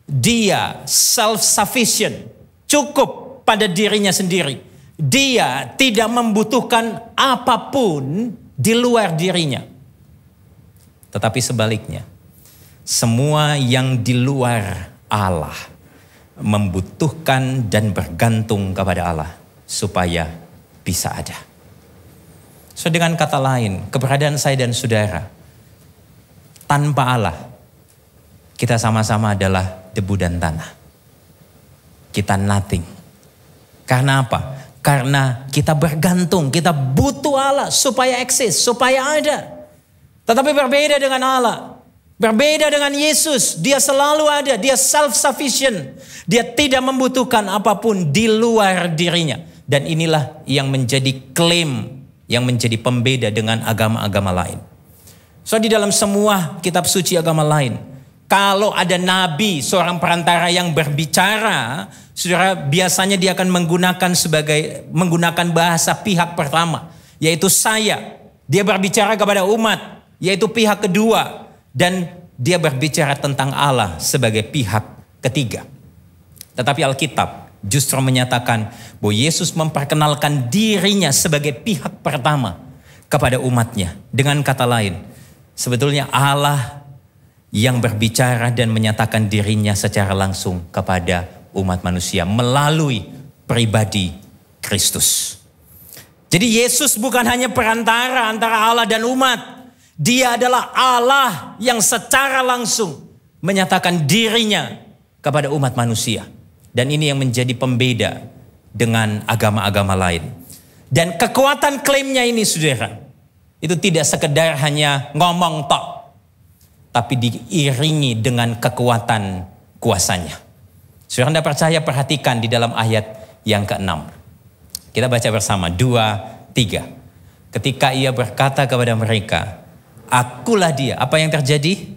Dia self-sufficient, cukup pada dirinya sendiri. Dia tidak membutuhkan apapun di luar dirinya. Tetapi sebaliknya, semua yang di luar Allah membutuhkan dan bergantung kepada Allah supaya bisa ada. So, dengan kata lain, keberadaan saya dan saudara tanpa Allah, kita sama-sama adalah debu dan tanah. Kita nothing. Karena apa? Karena kita bergantung, kita butuh Allah supaya eksis, supaya ada. Tetapi berbeda dengan Allah. Berbeda dengan Yesus, dia selalu ada, dia self-sufficient. Dia tidak membutuhkan apapun di luar dirinya. Dan inilah yang menjadi klaim, yang menjadi pembeda dengan agama-agama lain. So, di dalam semua kitab suci agama lain, kalau ada nabi, seorang perantara yang berbicara, saudara, biasanya dia akan menggunakan bahasa pihak pertama, yaitu saya. Dia berbicara kepada umat, yaitu pihak kedua. Dan dia berbicara tentang Allah sebagai pihak ketiga. Tetapi Alkitab justru menyatakan bahwa Yesus memperkenalkan dirinya sebagai pihak pertama kepada umatnya. Dengan kata lain, sebetulnya Allah yang berbicara dan menyatakan dirinya secara langsung kepada umat manusia melalui pribadi Kristus. Jadi Yesus bukan hanya perantara antara Allah dan umat. Dia adalah Allah yang secara langsung menyatakan dirinya kepada umat manusia. Dan ini yang menjadi pembeda dengan agama-agama lain. Dan kekuatan klaimnya ini, saudara, itu tidak sekedar hanya ngomong tok, tapi diiringi dengan kekuatan kuasanya. Saudara, Anda percaya, perhatikan di dalam ayat yang ke-6. Kita baca bersama, 2, 3. Ketika ia berkata kepada mereka, akulah dia. Apa yang terjadi?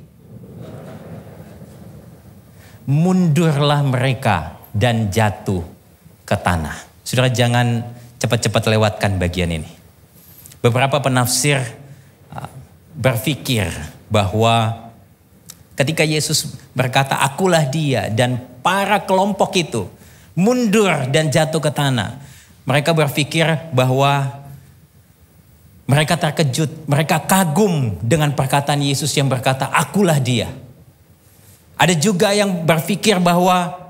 Mundurlah mereka dan jatuh ke tanah. Saudara, jangan cepat-cepat lewatkan bagian ini. Beberapa penafsir berpikir bahwa ketika Yesus berkata akulah dia dan para kelompok itu mundur dan jatuh ke tanah, mereka berpikir bahwa mereka terkejut, mereka kagum dengan perkataan Yesus yang berkata, akulah dia. Ada juga yang berpikir bahwa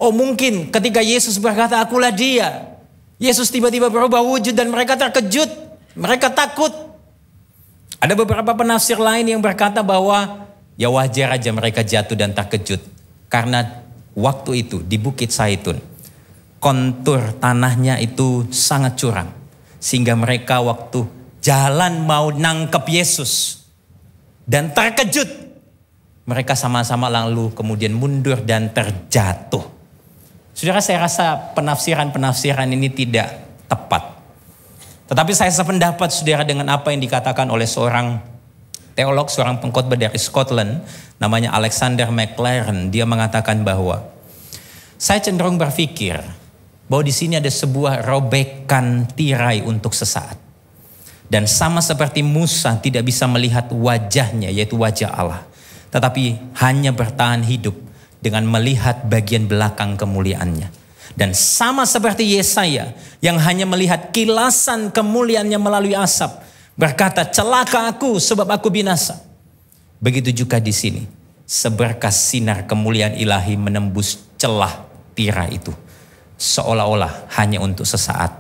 Oh mungkin ketika Yesus berkata, akulah dia, Yesus tiba-tiba berubah wujud dan mereka terkejut, mereka takut. Ada beberapa penafsir lain yang berkata bahwa ya wajar aja mereka jatuh dan terkejut. Karena waktu itu di Bukit Zaitun, kontur tanahnya itu sangat curam. Sehingga mereka waktu jalan mau nangkep Yesus dan terkejut, mereka sama-sama lalu kemudian mundur dan terjatuh. Saudara, saya rasa penafsiran ini tidak tepat. Tetapi saya sependapat saudara dengan apa yang dikatakan oleh seorang teolog, seorang pengkhotbah dari Scotland, namanya Alexander McLaren. Dia mengatakan bahwa saya cenderung berpikir bahwa di sini ada sebuah robekan tirai untuk sesaat. Dan sama seperti Musa tidak bisa melihat wajahnya, yaitu wajah Allah, tetapi hanya bertahan hidup dengan melihat bagian belakang kemuliaannya. Dan sama seperti Yesaya yang hanya melihat kilasan kemuliaannya melalui asap, berkata, celaka aku sebab aku binasa. Begitu juga di sini, seberkas sinar kemuliaan ilahi menembus celah tirai itu. Seolah-olah hanya untuk sesaat,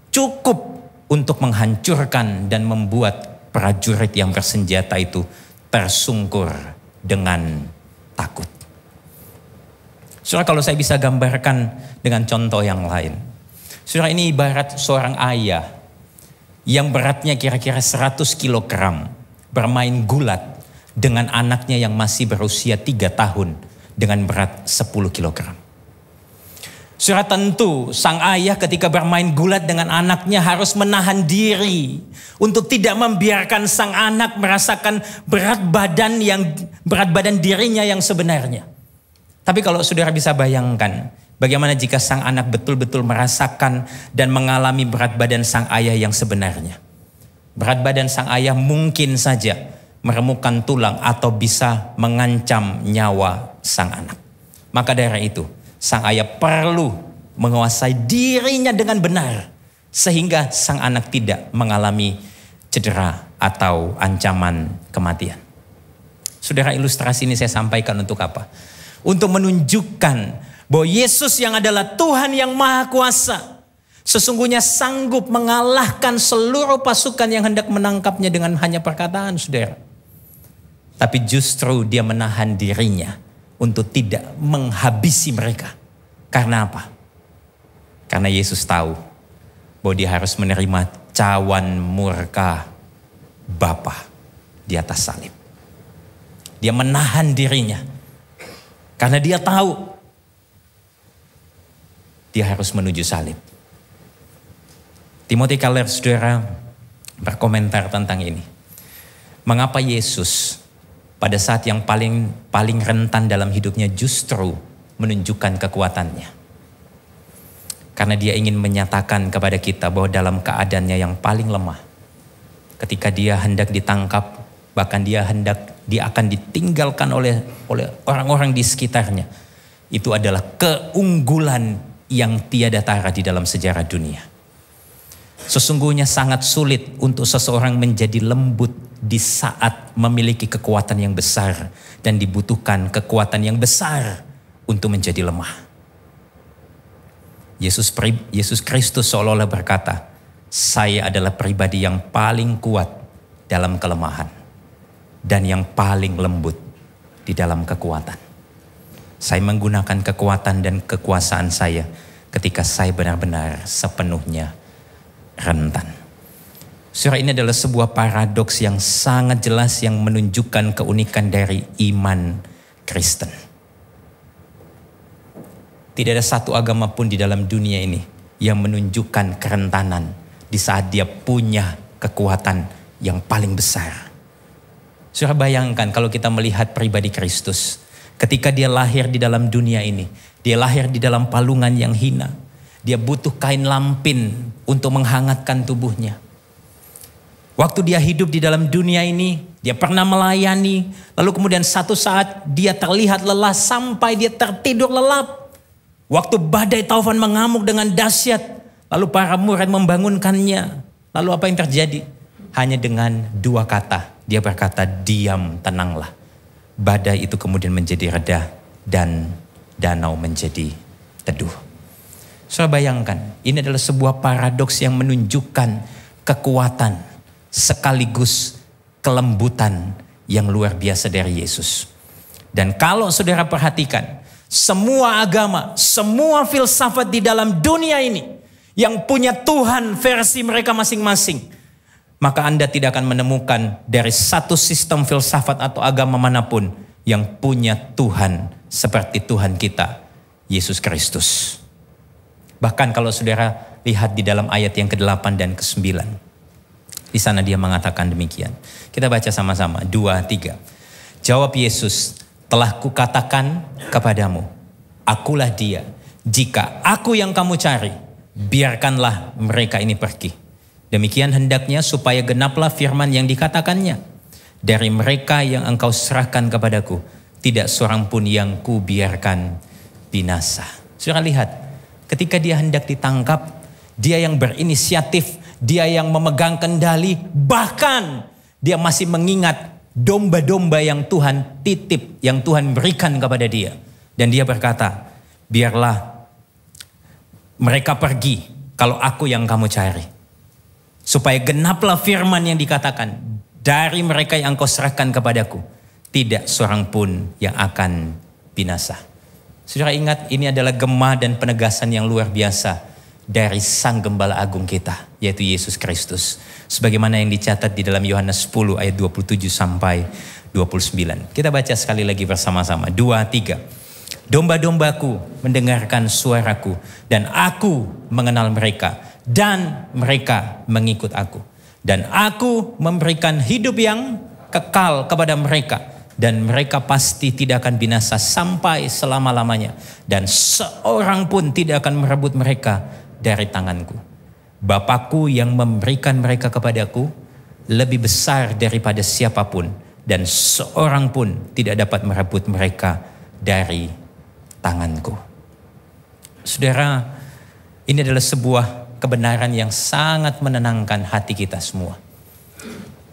cukup untuk menghancurkan dan membuat prajurit yang bersenjata itu tersungkur dengan takut. Saudara, kalau saya bisa gambarkan dengan contoh yang lain. Saudara, ini ibarat seorang ayah yang beratnya kira-kira 100 kg bermain gulat dengan anaknya yang masih berusia 3 tahun dengan berat 10 kg. Saudara, tentu sang ayah ketika bermain gulat dengan anaknya harus menahan diri untuk tidak membiarkan sang anak merasakan berat badan dirinya yang sebenarnya. Tapi kalau saudara bisa bayangkan bagaimana jika sang anak betul-betul merasakan dan mengalami berat badan sang ayah yang sebenarnya. Berat badan sang ayah mungkin saja meremukkan tulang atau bisa mengancam nyawa sang anak. Maka dari itu, sang ayah perlu menguasai dirinya dengan benar sehingga sang anak tidak mengalami cedera atau ancaman kematian. Saudara, ilustrasi ini saya sampaikan untuk apa? Untuk menunjukkan bahwa Yesus yang adalah Tuhan yang Maha Kuasa sesungguhnya sanggup mengalahkan seluruh pasukan yang hendak menangkapnya dengan hanya perkataan, saudara. Tapi justru dia menahan dirinya untuk tidak menghabisi mereka. Karena apa? Karena Yesus tahu bahwa dia harus menerima cawan murka Bapa di atas salib. Dia menahan dirinya karena dia tahu dia harus menuju salib. Timothy Keller, saudara, berkomentar tentang ini. Mengapa Yesus pada saat yang paling rentan dalam hidupnya justru menunjukkan kekuatannya? Karena dia ingin menyatakan kepada kita bahwa dalam keadaannya yang paling lemah, ketika dia hendak ditangkap, bahkan dia akan ditinggalkan oleh orang-orang di sekitarnya, itu adalah keunggulan yang tiada tara di dalam sejarah dunia. Sesungguhnya sangat sulit untuk seseorang menjadi lembut di saat memiliki kekuatan yang besar dan dibutuhkan kekuatan yang besar untuk menjadi lemah. Yesus Kristus seolah-olah berkata, saya adalah pribadi yang paling kuat dalam kelemahan dan yang paling lembut di dalam kekuatan. Saya menggunakan kekuatan dan kekuasaan saya ketika saya benar-benar sepenuhnya rentan. Surah ini adalah sebuah paradoks yang sangat jelas yang menunjukkan keunikan dari iman Kristen. Tidak ada satu agama pun di dalam dunia ini yang menunjukkan kerentanan di saat dia punya kekuatan yang paling besar. Saudara, bayangkan kalau kita melihat pribadi Kristus. Ketika dia lahir di dalam dunia ini, dia lahir di dalam palungan yang hina. Dia butuh kain lampin untuk menghangatkan tubuhnya. Waktu dia hidup di dalam dunia ini, dia pernah melayani. Lalu kemudian satu saat dia terlihat lelah sampai dia tertidur lelap. Waktu badai taufan mengamuk dengan dahsyat, lalu para murid membangunkannya. Lalu apa yang terjadi? Hanya dengan 2 kata. Dia berkata, diam, tenanglah. Badai itu kemudian menjadi reda dan danau menjadi teduh. Saudara bayangkan, ini adalah sebuah paradoks yang menunjukkan kekuatan sekaligus kelembutan yang luar biasa dari Yesus. Dan kalau saudara perhatikan, semua agama, semua filsafat di dalam dunia ini yang punya Tuhan versi mereka masing-masing, maka Anda tidak akan menemukan dari satu sistem filsafat atau agama manapun yang punya Tuhan seperti Tuhan kita, Yesus Kristus. Bahkan kalau saudara lihat di dalam ayat yang ke-8 dan ke-9, di sana dia mengatakan demikian. Kita baca sama-sama, 2, 3. Jawab Yesus, telah kukatakan kepadamu, akulah dia. Jika aku yang kamu cari, biarkanlah mereka ini pergi. Demikian hendaknya supaya genaplah firman yang dikatakannya. Dari mereka yang engkau serahkan kepadaku, tidak seorang pun yang kubiarkan binasa. Saudara lihat, ketika dia hendak ditangkap, dia yang berinisiatif, dia yang memegang kendali, bahkan dia masih mengingat domba-domba yang Tuhan titip, yang Tuhan berikan kepada dia. Dan dia berkata, biarlah mereka pergi kalau aku yang kamu cari. Supaya genaplah firman yang dikatakan, dari mereka yang engkau serahkan kepadaku, tidak seorang pun yang akan binasa. Saudara ingat, ini adalah gema dan penegasan yang luar biasa dari Sang Gembala Agung kita, yaitu Yesus Kristus. Sebagaimana yang dicatat di dalam Yohanes 10 ayat 27 sampai 29. Kita baca sekali lagi bersama-sama. 2, 3. Domba-dombaku mendengarkan suaraku, dan aku mengenal mereka, dan mereka mengikut aku. Dan aku memberikan hidup yang kekal kepada mereka, dan mereka pasti tidak akan binasa sampai selama-lamanya. Dan seorang pun tidak akan merebut mereka dari tanganku. Bapakku yang memberikan mereka kepadaku lebih besar daripada siapapun, dan seorang pun tidak dapat merebut mereka dari tanganku. Saudara, ini adalah sebuah kebenaran yang sangat menenangkan hati kita semua.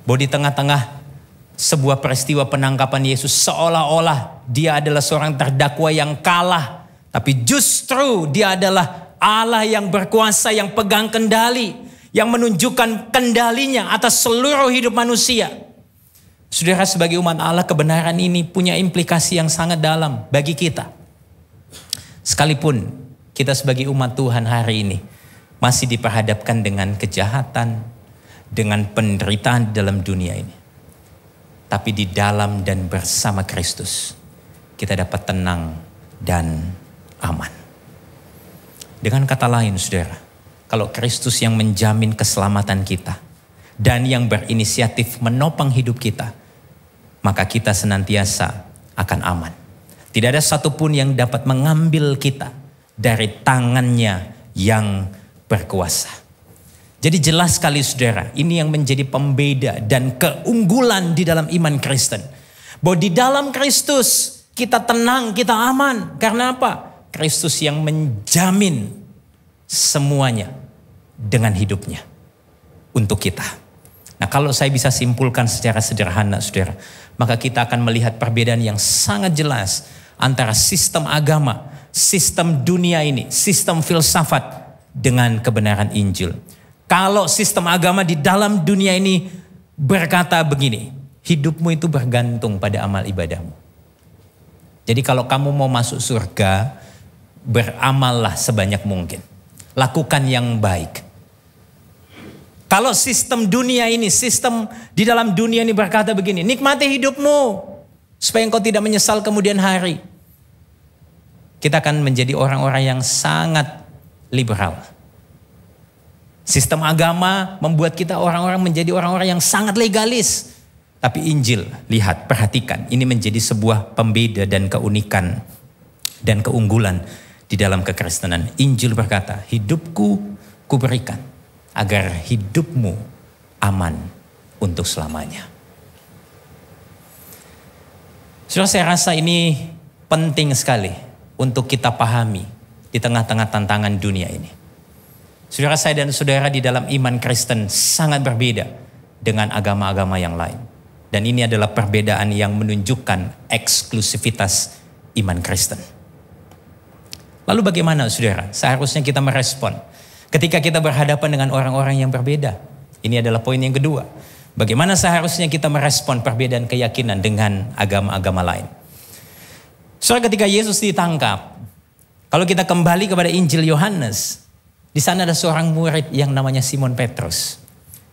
Bahwa di tengah-tengah sebuah peristiwa penangkapan Yesus, seolah-olah dia adalah seorang terdakwa yang kalah, tapi justru dia adalah Allah yang berkuasa, yang pegang kendali, yang menunjukkan kendalinya atas seluruh hidup manusia. Saudara, sebagai umat Allah, kebenaran ini punya implikasi yang sangat dalam bagi kita. Sekalipun kita sebagai umat Tuhan hari ini masih diperhadapkan dengan kejahatan, dengan penderitaan dalam dunia ini. Tapi di dalam dan bersama Kristus, kita dapat tenang dan aman. Dengan kata lain, saudara, kalau Kristus yang menjamin keselamatan kita dan yang berinisiatif menopang hidup kita, maka kita senantiasa akan aman. Tidak ada satupun yang dapat mengambil kita dari tangannya yang berkuasa. Jadi jelas sekali saudara, ini yang menjadi pembeda dan keunggulan di dalam iman Kristen. Bahwa di dalam Kristus kita tenang, kita aman. Karena apa? Kristus yang menjamin semuanya dengan hidupnya untuk kita. Nah, kalau saya bisa simpulkan secara sederhana saudara, maka kita akan melihat perbedaan yang sangat jelas antara sistem agama, sistem dunia ini, sistem filsafat dengan kebenaran Injil. Kalau sistem agama di dalam dunia ini berkata begini, hidupmu itu bergantung pada amal ibadahmu. Jadi kalau kamu mau masuk surga, beramallah sebanyak mungkin. Lakukan yang baik. Kalau sistem dunia ini, sistem di dalam dunia ini berkata begini, nikmati hidupmu supaya engkau tidak menyesal kemudian hari. Kita akan menjadi orang-orang yang sangat liberal. Sistem agama membuat kita orang-orang menjadi orang-orang yang sangat legalis. Tapi Injil, lihat, perhatikan, ini menjadi sebuah pembeda dan keunikan dan keunggulan di dalam kekristenan. Injil berkata, hidupku kuberikan agar hidupmu aman untuk selamanya. Saudara, saya rasa ini penting sekali untuk kita pahami di tengah-tengah tantangan dunia ini. Saudara, saya dan saudara di dalam iman Kristen sangat berbeda dengan agama-agama yang lain. Dan ini adalah perbedaan yang menunjukkan eksklusivitas iman Kristen. Lalu bagaimana saudara? Seharusnya kita merespon ketika kita berhadapan dengan orang-orang yang berbeda. Ini adalah poin yang kedua. Bagaimana seharusnya kita merespon perbedaan keyakinan dengan agama-agama lain. Saudara, ketika Yesus ditangkap, kalau kita kembali kepada Injil Yohanes, di sana ada seorang murid yang namanya Simon Petrus.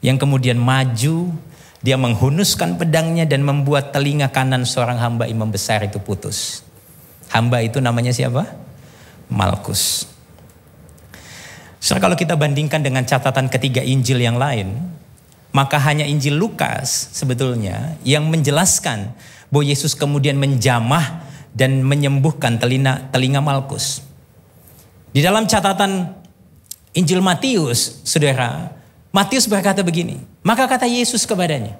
Yang kemudian maju, dia menghunuskan pedangnya dan membuat telinga kanan seorang hamba imam besar itu putus. Hamba itu namanya siapa? Malkus. Saudara, kalau kita bandingkan dengan catatan ketiga Injil yang lain, maka hanya Injil Lukas sebetulnya yang menjelaskan bahwa Yesus kemudian menjamah dan menyembuhkan telinga Malkus. Di dalam catatan Injil Matius, saudara, Matius berkata begini, maka kata Yesus kepadanya,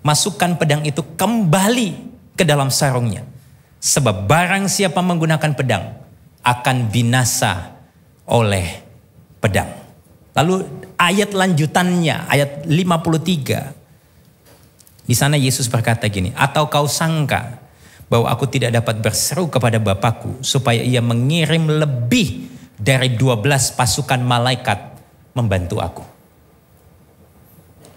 masukkan pedang itu kembali ke dalam sarungnya, sebab barang siapa menggunakan pedang akan binasa oleh pedang. Lalu ayat lanjutannya, ayat 53. Di sana Yesus berkata gini, atau kau sangka bahwa aku tidak dapat berseru kepada Bapakku supaya ia mengirim lebih dari 12 pasukan malaikat membantu aku.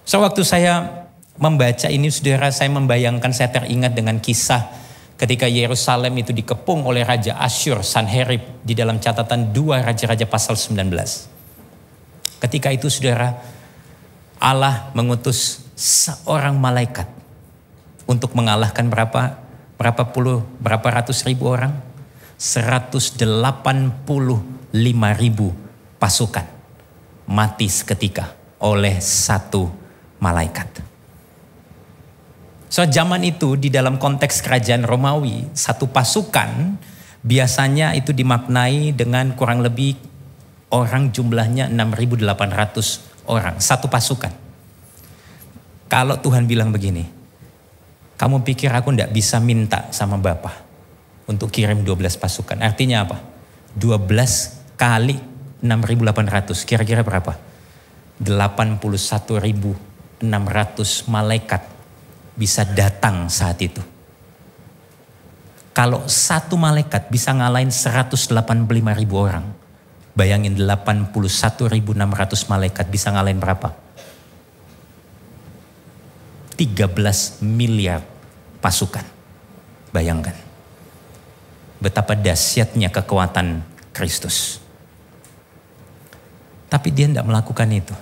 So, waktu saya membaca ini saudara, saya membayangkan, saya teringat dengan kisah ketika Yerusalem itu dikepung oleh Raja Asyur, Sanherib, di dalam catatan 2 Raja-Raja pasal 19. Ketika itu saudara, Allah mengutus seorang malaikat untuk mengalahkan berapa ratus ribu orang? 185.000 pasukan mati seketika oleh satu malaikat. So, zaman itu di dalam konteks kerajaan Romawi, satu pasukan biasanya itu dimaknai dengan kurang lebih orang jumlahnya 6.800 orang, satu pasukan. Kalau Tuhan bilang begini, kamu pikir aku tidak bisa minta sama Bapa untuk kirim 12 pasukan? Artinya apa? 12 kali 6.800, kira-kira berapa? 81.600 malaikat bisa datang saat itu. Kalau satu malaikat bisa ngalahin 185.000 orang, bayangin 81.600 malaikat bisa ngalahin berapa? 13 miliar pasukan. Bayangkan betapa dahsyatnya kekuatan Kristus. Tapi dia tidak melakukan itu.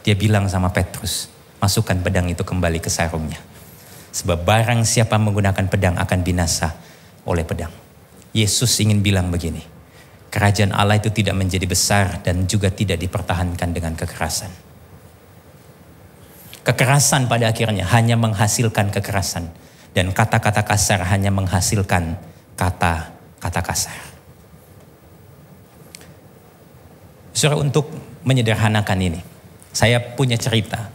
Dia bilang sama Petrus, masukkan pedang itu kembali ke sarungnya. Sebab barang siapa menggunakan pedang akan binasa oleh pedang. Yesus ingin bilang begini, kerajaan Allah itu tidak menjadi besar dan juga tidak dipertahankan dengan kekerasan. Kekerasan pada akhirnya hanya menghasilkan kekerasan. Dan kata-kata kasar hanya menghasilkan kata-kata kasar. Saudara, untuk menyederhanakan ini, saya punya cerita.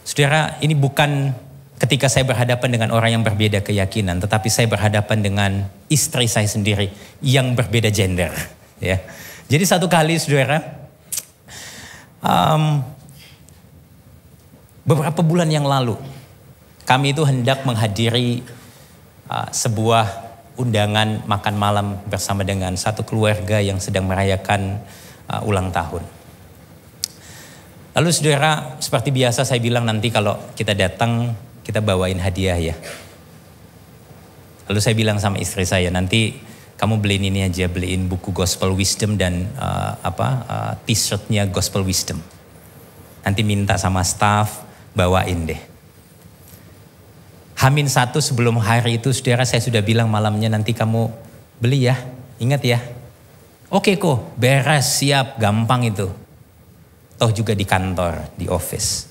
Saudara, ini bukan ketika saya berhadapan dengan orang yang berbeda keyakinan, tetapi saya berhadapan dengan istri saya sendiri yang berbeda gender. Ya. Jadi satu kali saudara, beberapa bulan yang lalu, kami itu hendak menghadiri sebuah undangan makan malam bersama dengan satu keluarga yang sedang merayakan ulang tahun. Lalu saudara, seperti biasa saya bilang nanti kalau kita datang, kita bawain hadiah ya. Lalu saya bilang sama istri saya, nanti kamu beliin ini aja, beliin buku Gospel Wisdom dan t-shirtnya Gospel Wisdom. Nanti minta sama staff, bawain deh. H-1 sebelum hari itu saudara, saya sudah bilang malamnya nanti kamu beli ya. Ingat ya. Oke kok, beres, siap, gampang itu. Toh juga di kantor, di office.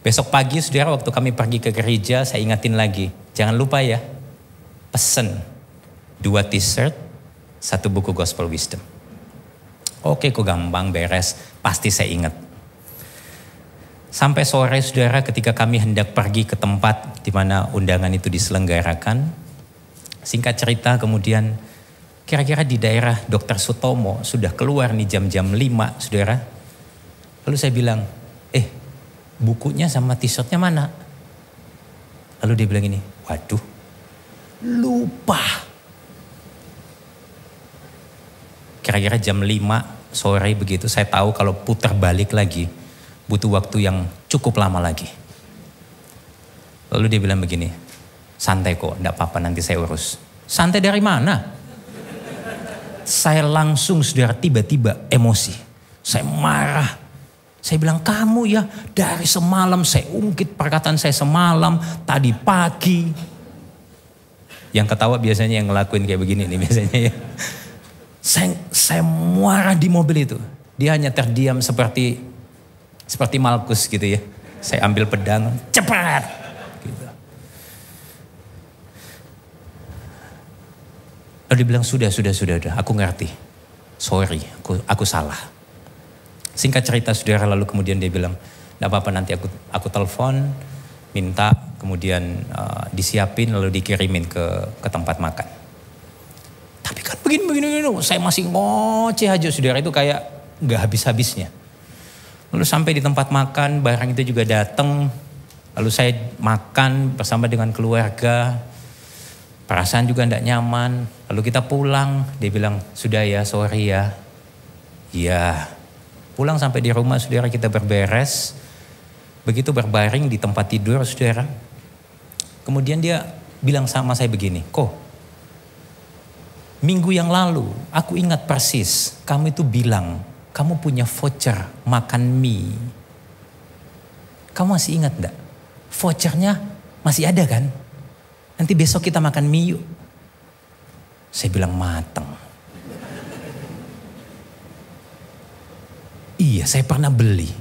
Besok pagi saudara, waktu kami pergi ke gereja, saya ingatin lagi. Jangan lupa ya, pesen 2 t-shirt, 1 buku Gospel Wisdom. Oke kok, gampang, beres, pasti saya ingat. Sampai sore saudara, ketika kami hendak pergi ke tempat di mana undangan itu diselenggarakan, singkat cerita kemudian kira-kira di daerah Dr. Sutomo sudah keluar nih jam-jam 5 saudara. Lalu saya bilang, bukunya sama t-shirtnya mana? Lalu dia bilang ini, waduh, lupa. kira-kira jam 5 sore begitu, saya tahu kalau putar balik lagi butuh waktu yang cukup lama lagi. Lalu dia bilang begini, santai kok, enggak apa-apa nanti saya urus. Santai dari mana? Saya langsung saudara tiba-tiba emosi. Saya marah. Saya bilang, kamu ya dari semalam saya ungkit perkataan saya semalam, tadi pagi. Yang ketawa biasanya yang ngelakuin kayak begini nih biasanya ya. Saya marah di mobil itu. Dia hanya terdiam seperti Malkus gitu ya. Saya ambil pedang, cepat. Gitu. Lalu dia bilang, sudah, aku ngerti. Sorry, aku salah. Singkat cerita saudara, lalu kemudian dia bilang, enggak apa-apa nanti aku telepon, minta kemudian disiapin lalu dikirimin ke tempat makan. Tapi kan begini, saya masih ngoceh aja saudara, itu kayak nggak habis-habisnya. Lalu sampai di tempat makan, barang itu juga datang, lalu saya makan bersama dengan keluarga, perasaan juga enggak nyaman. Lalu kita pulang, dia bilang, sudah ya, sorry ya. Iya. Pulang sampai di rumah saudara, kita berberes. Begitu berbaring di tempat tidur saudara. Kemudian dia bilang sama saya begini, kok minggu yang lalu aku ingat persis kamu itu bilang kamu punya voucher makan mie. Kamu masih ingat enggak? Vouchernya masih ada kan? Nanti besok kita makan mie yuk. Saya bilang mateng. Iya, saya pernah beli.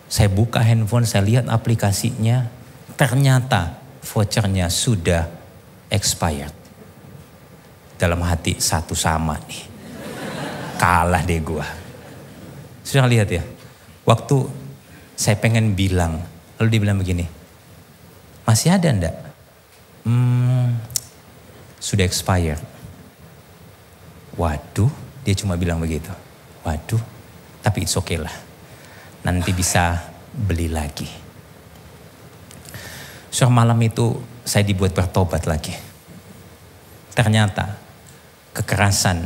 Saya buka handphone, saya lihat aplikasinya. Ternyata vouchernya sudah expired. Dalam hati, satu sama nih. Kalah deh gua. Sudah lihat ya. Waktu saya pengen bilang, lalu dia bilang begini. Masih ada enggak? Sudah expired. Waduh, dia cuma bilang begitu. Waduh, tapi it's okay lah. Nanti bisa beli lagi. So malam itu saya dibuat bertobat lagi. Ternyata kekerasan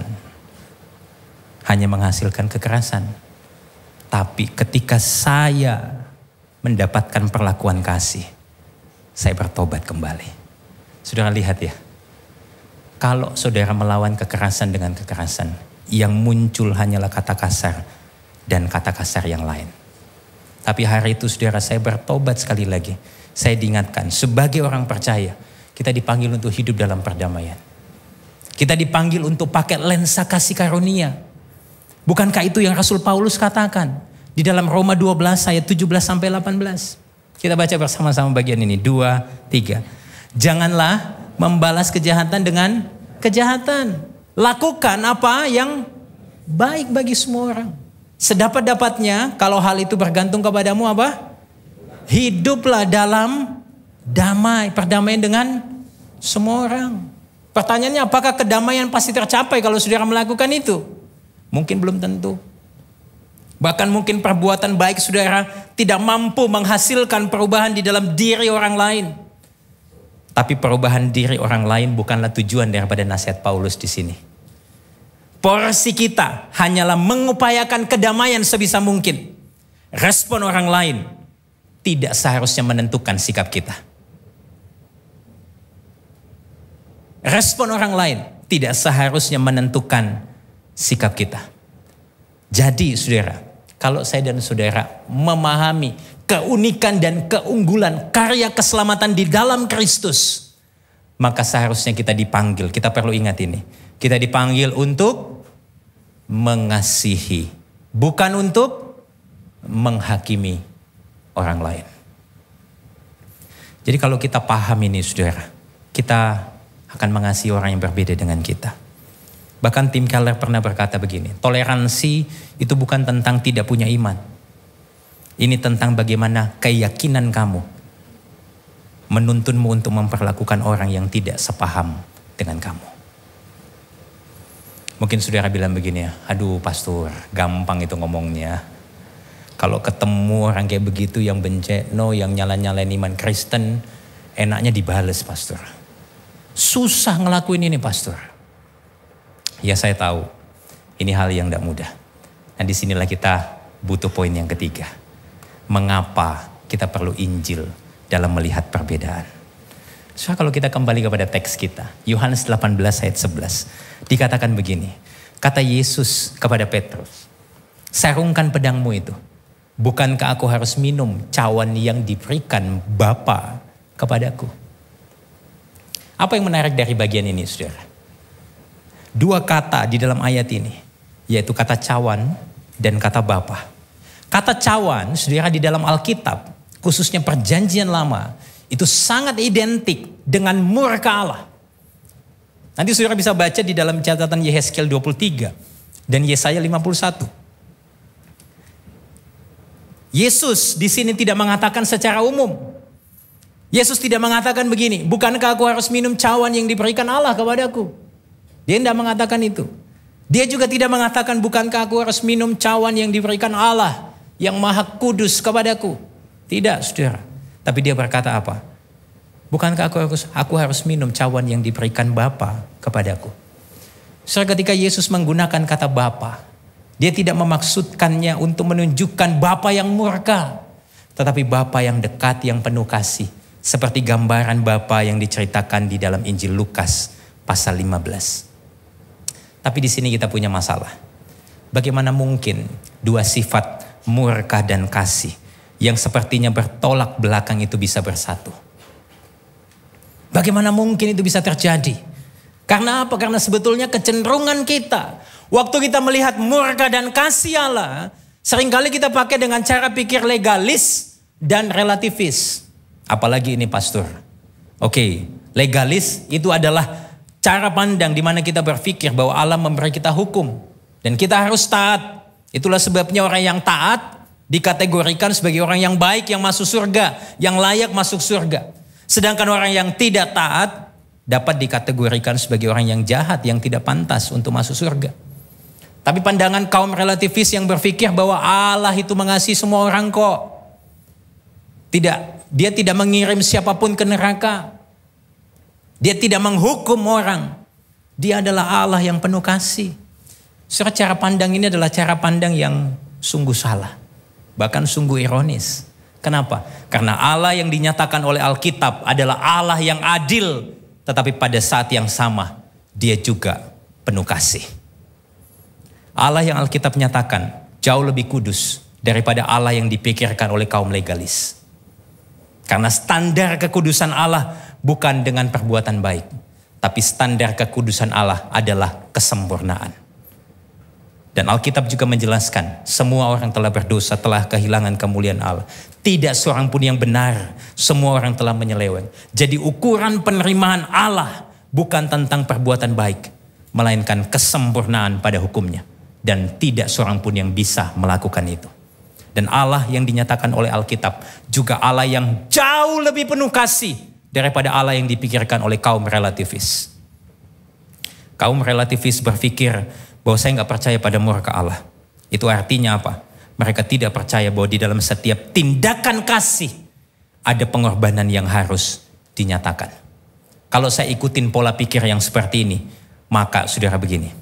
hanya menghasilkan kekerasan. Tapi ketika saya mendapatkan perlakuan kasih, saya bertobat kembali. Saudara lihat ya, kalau saudara melawan kekerasan dengan kekerasan, yang muncul hanyalah kata kasar dan kata kasar yang lain. Tapi hari itu saudara, saya bertobat sekali lagi. Saya diingatkan sebagai orang percaya, kita dipanggil untuk hidup dalam perdamaian. Kita dipanggil untuk pakai lensa kasih karunia. Bukankah itu yang Rasul Paulus katakan di dalam Roma 12 ayat 17 sampai 18. Kita baca bersama-sama bagian ini, 2, 3. Janganlah membalas kejahatan dengan kejahatan. Lakukan apa yang baik bagi semua orang. Sedapat-dapatnya, kalau hal itu bergantung kepadamu apa? Hiduplah dalam damai, perdamaian dengan semua orang. Pertanyaannya, apakah kedamaian pasti tercapai kalau saudara melakukan itu? Mungkin belum tentu. Bahkan mungkin perbuatan baik saudara tidak mampu menghasilkan perubahan di dalam diri orang lain. Tapi perubahan diri orang lain bukanlah tujuan daripada nasihat Paulus di sini. Porsi kita hanyalah mengupayakan kedamaian sebisa mungkin. Respon orang lain tidak seharusnya menentukan sikap kita. Respon orang lain tidak seharusnya menentukan sikap kita. Jadi saudara, kalau saya dan saudara memahami keunikan dan keunggulan karya keselamatan di dalam Kristus, maka seharusnya kita dipanggil, kita perlu ingat ini. Kita dipanggil untuk mengasihi, bukan untuk menghakimi orang lain. Jadi kalau kita paham ini saudara, kita akan mengasihi orang yang berbeda dengan kita. Bahkan Tim Keller pernah berkata begini, toleransi itu bukan tentang tidak punya iman. Ini tentang bagaimana keyakinan kamu menuntunmu untuk memperlakukan orang yang tidak sepaham dengan kamu. Mungkin saudara bilang begini ya, aduh pastor, gampang itu ngomongnya. Kalau ketemu orang kayak begitu yang benceno, yang nyala-nyalain iman Kristen, enaknya dibales pastor. Susah ngelakuin ini pastor. Ya saya tahu, ini hal yang tidak mudah. Dan disinilah kita butuh poin yang ketiga. Mengapa kita perlu Injil dalam melihat perbedaan? So, kalau kita kembali kepada teks kita, Yohanes 18 ayat 11, dikatakan begini, kata Yesus kepada Petrus, sarungkan pedangmu itu. Bukankah aku harus minum cawan yang diberikan Bapa kepadaku? Apa yang menarik dari bagian ini, saudara? Dua kata di dalam ayat ini, yaitu kata cawan dan kata Bapa. Kata cawan, saudara, di dalam Alkitab, khususnya perjanjian lama, itu sangat identik dengan murka Allah. Nanti saudara bisa baca di dalam catatan Yehezkiel 23 dan Yesaya 51. Yesus di sini tidak mengatakan secara umum. Yesus tidak mengatakan begini, bukankah aku harus minum cawan yang diberikan Allah kepadaku? Dia tidak mengatakan itu. Dia juga tidak mengatakan, bukankah aku harus minum cawan yang diberikan Allah yang maha kudus kepadaku? Tidak, saudara. Tapi dia berkata apa? Bukankah aku harus minum cawan yang diberikan Bapa kepadaku? Saudara, ketika Yesus menggunakan kata Bapa, dia tidak memaksudkannya untuk menunjukkan Bapa yang murka, tetapi Bapa yang dekat, yang penuh kasih. Seperti gambaran Bapa yang diceritakan di dalam Injil Lukas pasal 15. Tapi di sini kita punya masalah. Bagaimana mungkin dua sifat murka dan kasih yang sepertinya bertolak belakang itu bisa bersatu? Bagaimana mungkin itu bisa terjadi? Karena apa? Karena sebetulnya kecenderungan kita, waktu kita melihat murka dan kasih Allah, seringkali kita pakai dengan cara pikir legalis dan relativis. Apalagi ini pastor. Oke, legalis itu adalah cara pandang di mana kita berpikir bahwa Allah memberi kita hukum. Dan kita harus taat. Itulah sebabnya orang yang taat dikategorikan sebagai orang yang baik, yang masuk surga, yang layak masuk surga. Sedangkan orang yang tidak taat dapat dikategorikan sebagai orang yang jahat, yang tidak pantas untuk masuk surga. Tapi pandangan kaum relativis yang berpikir bahwa Allah itu mengasihi semua orang kok. Tidak, dia tidak mengirim siapapun ke neraka. Dia tidak menghukum orang. Dia adalah Allah yang penuh kasih. Cara pandang ini adalah cara pandang yang sungguh salah. Bahkan sungguh ironis. Kenapa? Karena Allah yang dinyatakan oleh Alkitab adalah Allah yang adil. Tetapi pada saat yang sama, dia juga penuh kasih. Allah yang Alkitab nyatakan jauh lebih kudus daripada Allah yang dipikirkan oleh kaum legalis. Karena standar kekudusan Allah bukan dengan perbuatan baik. Tapi standar kekudusan Allah adalah kesempurnaan. Dan Alkitab juga menjelaskan, semua orang telah berdosa, telah kehilangan kemuliaan Allah. Tidak seorang pun yang benar, semua orang telah menyeleweng. Jadi ukuran penerimaan Allah bukan tentang perbuatan baik, melainkan kesempurnaan pada hukumnya. Dan tidak seorang pun yang bisa melakukan itu. Dan Allah yang dinyatakan oleh Alkitab juga Allah yang jauh lebih penuh kasih daripada Allah yang dipikirkan oleh kaum relativis. Kaum relativis berpikir bahwa saya nggak percaya pada murka Allah. Itu artinya apa? Mereka tidak percaya bahwa di dalam setiap tindakan kasih ada pengorbanan yang harus dinyatakan. Kalau saya ikutin pola pikir yang seperti ini, maka saudara begini.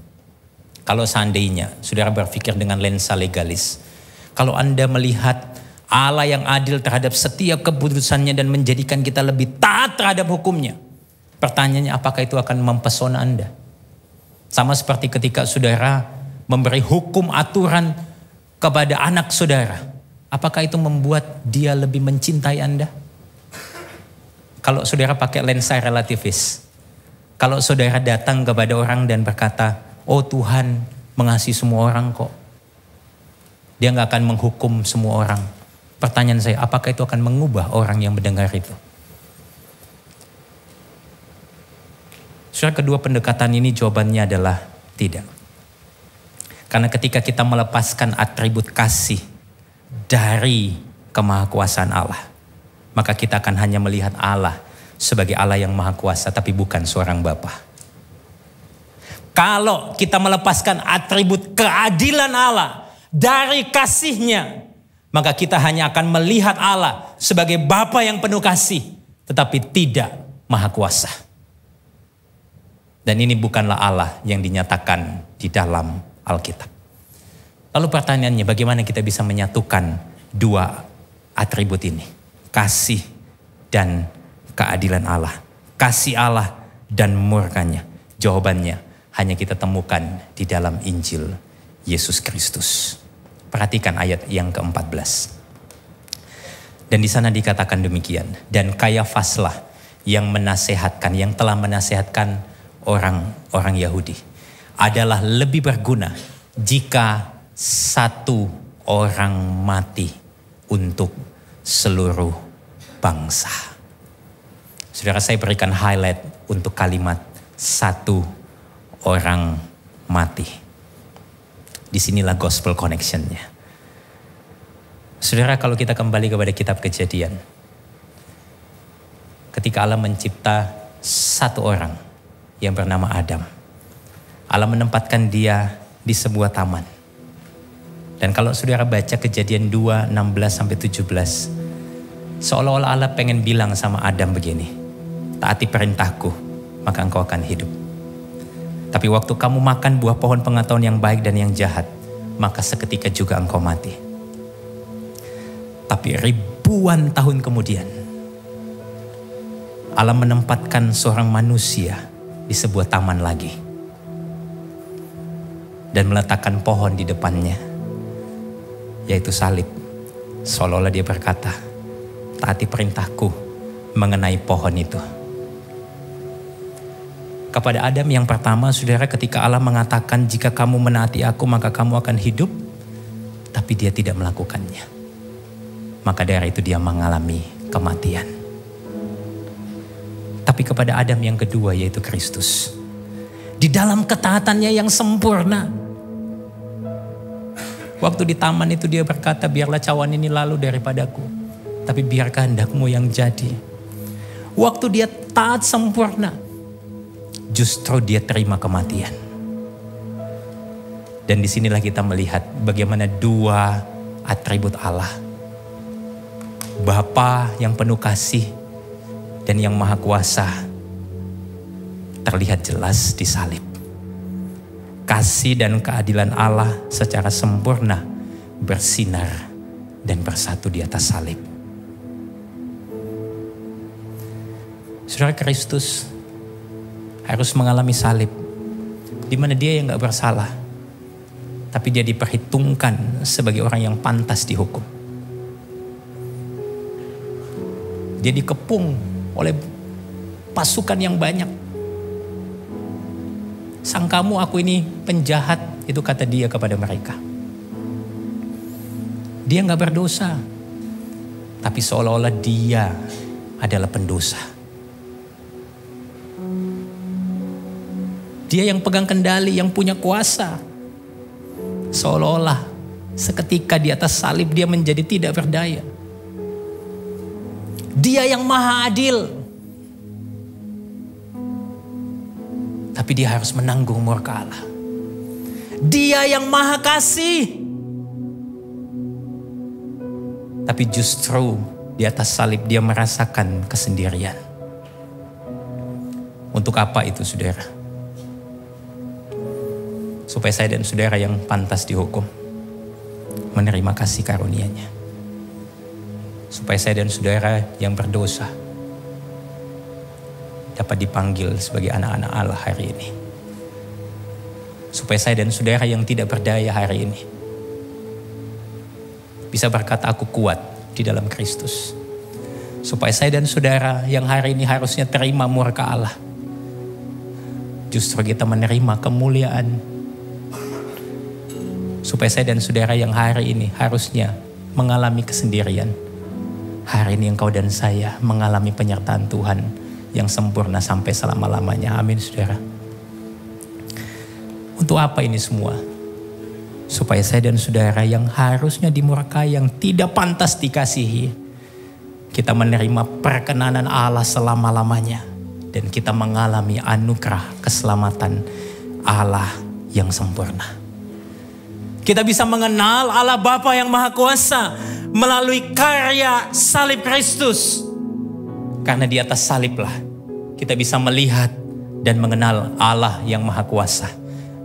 Kalau seandainya saudara berpikir dengan lensa legalis, kalau Anda melihat Allah yang adil terhadap setiap keputusannya dan menjadikan kita lebih taat terhadap hukumnya, pertanyaannya apakah itu akan mempesona Anda? Sama seperti ketika saudara memberi hukum aturan kepada anak saudara. Apakah itu membuat dia lebih mencintai Anda? Kalau saudara pakai lensa relativis. Kalau saudara datang kepada orang dan berkata, oh Tuhan mengasihi semua orang kok. Dia gak akan menghukum semua orang. Pertanyaan saya, apakah itu akan mengubah orang yang mendengar itu? Saudara, kedua pendekatan ini jawabannya adalah tidak. Karena ketika kita melepaskan atribut kasih dari kemahakuasaan Allah, maka kita akan hanya melihat Allah sebagai Allah yang maha kuasa, tapi bukan seorang Bapa. Kalau kita melepaskan atribut keadilan Allah dari kasihnya, maka kita hanya akan melihat Allah sebagai Bapa yang penuh kasih, tetapi tidak maha kuasa. Dan ini bukanlah Allah yang dinyatakan di dalam Alkitab. Lalu pertanyaannya, bagaimana kita bisa menyatukan dua atribut ini? Kasih dan keadilan Allah. Kasih Allah dan murkanya. Jawabannya hanya kita temukan di dalam Injil Yesus Kristus. Perhatikan ayat yang ke-14. Dan di sana dikatakan demikian. Dan Kayafaslah yang menasehatkan, yang telah menasehatkan orang Yahudi, adalah lebih berguna jika satu orang mati untuk seluruh bangsa. Saudara, saya berikan highlight untuk kalimat satu orang mati. Disinilah gospel connection-nya. Saudara, kalau kita kembali kepada kitab Kejadian, ketika Allah mencipta satu orang yang bernama Adam, Allah menempatkan dia di sebuah taman. Dan kalau saudara baca Kejadian 2, 16-17, seolah-olah Allah pengen bilang sama Adam begini, taati perintahku, maka engkau akan hidup. Tapi waktu kamu makan buah pohon pengetahuan yang baik dan yang jahat, maka seketika juga engkau mati. Tapi ribuan tahun kemudian, Allah menempatkan seorang manusia di sebuah taman lagi. Dan meletakkan pohon di depannya, yaitu salib. Seolah-olah dia berkata, taati perintahku mengenai pohon itu. Kepada Adam yang pertama, saudara, ketika Allah mengatakan jika kamu menaati aku maka kamu akan hidup, tapi dia tidak melakukannya. Maka dari itu dia mengalami kematian. Tapi kepada Adam yang kedua, yaitu Kristus, di dalam ketaatannya yang sempurna, waktu di taman itu dia berkata, biarlah cawan ini lalu daripadaku, tapi biar kehendakmu yang jadi. Waktu dia taat sempurna, justru dia terima kematian. Dan disinilah kita melihat bagaimana dua atribut Allah, Bapa yang penuh kasih dan yang maha kuasa, terlihat jelas di salib. Kasih dan keadilan Allah secara sempurna bersinar dan bersatu di atas salib. Saudara, Kristus harus mengalami salib, di mana dia yang gak bersalah, tapi dia diperhitungkan sebagai orang yang pantas dihukum. Dia dikepung oleh pasukan yang banyak. Sangkamu aku ini penjahat, itu kata dia kepada mereka. Dia gak berdosa, tapi seolah-olah dia adalah pendosa. Dia yang pegang kendali, yang punya kuasa. Seolah-olah seketika di atas salib dia menjadi tidak berdaya. Dia yang maha adil, tapi dia harus menanggung murka Allah. Dia yang maha kasih, tapi justru di atas salib dia merasakan kesendirian. Untuk apa itu, saudara? Supaya saya dan saudara yang pantas dihukum menerima kasih karunia-Nya. Supaya saya dan saudara yang berdosa dapat dipanggil sebagai anak-anak Allah hari ini. Supaya saya dan saudara yang tidak berdaya hari ini bisa berkata, aku kuat di dalam Kristus. Supaya saya dan saudara yang hari ini harusnya terima murka Allah, justru kita menerima kemuliaan. Supaya saya dan saudara yang hari ini harusnya mengalami kesendirian, hari ini engkau dan saya mengalami penyertaan Tuhan yang sempurna sampai selama-lamanya. Amin, saudara. Untuk apa ini semua? Supaya saya dan saudara yang harusnya dimurkai, yang tidak pantas dikasihi, kita menerima perkenanan Allah selama-lamanya. Dan kita mengalami anugerah keselamatan Allah yang sempurna. Kita bisa mengenal Allah Bapa yang Maha Kuasa melalui karya salib Kristus. Karena di atas saliblah kita bisa melihat dan mengenal Allah yang Maha Kuasa.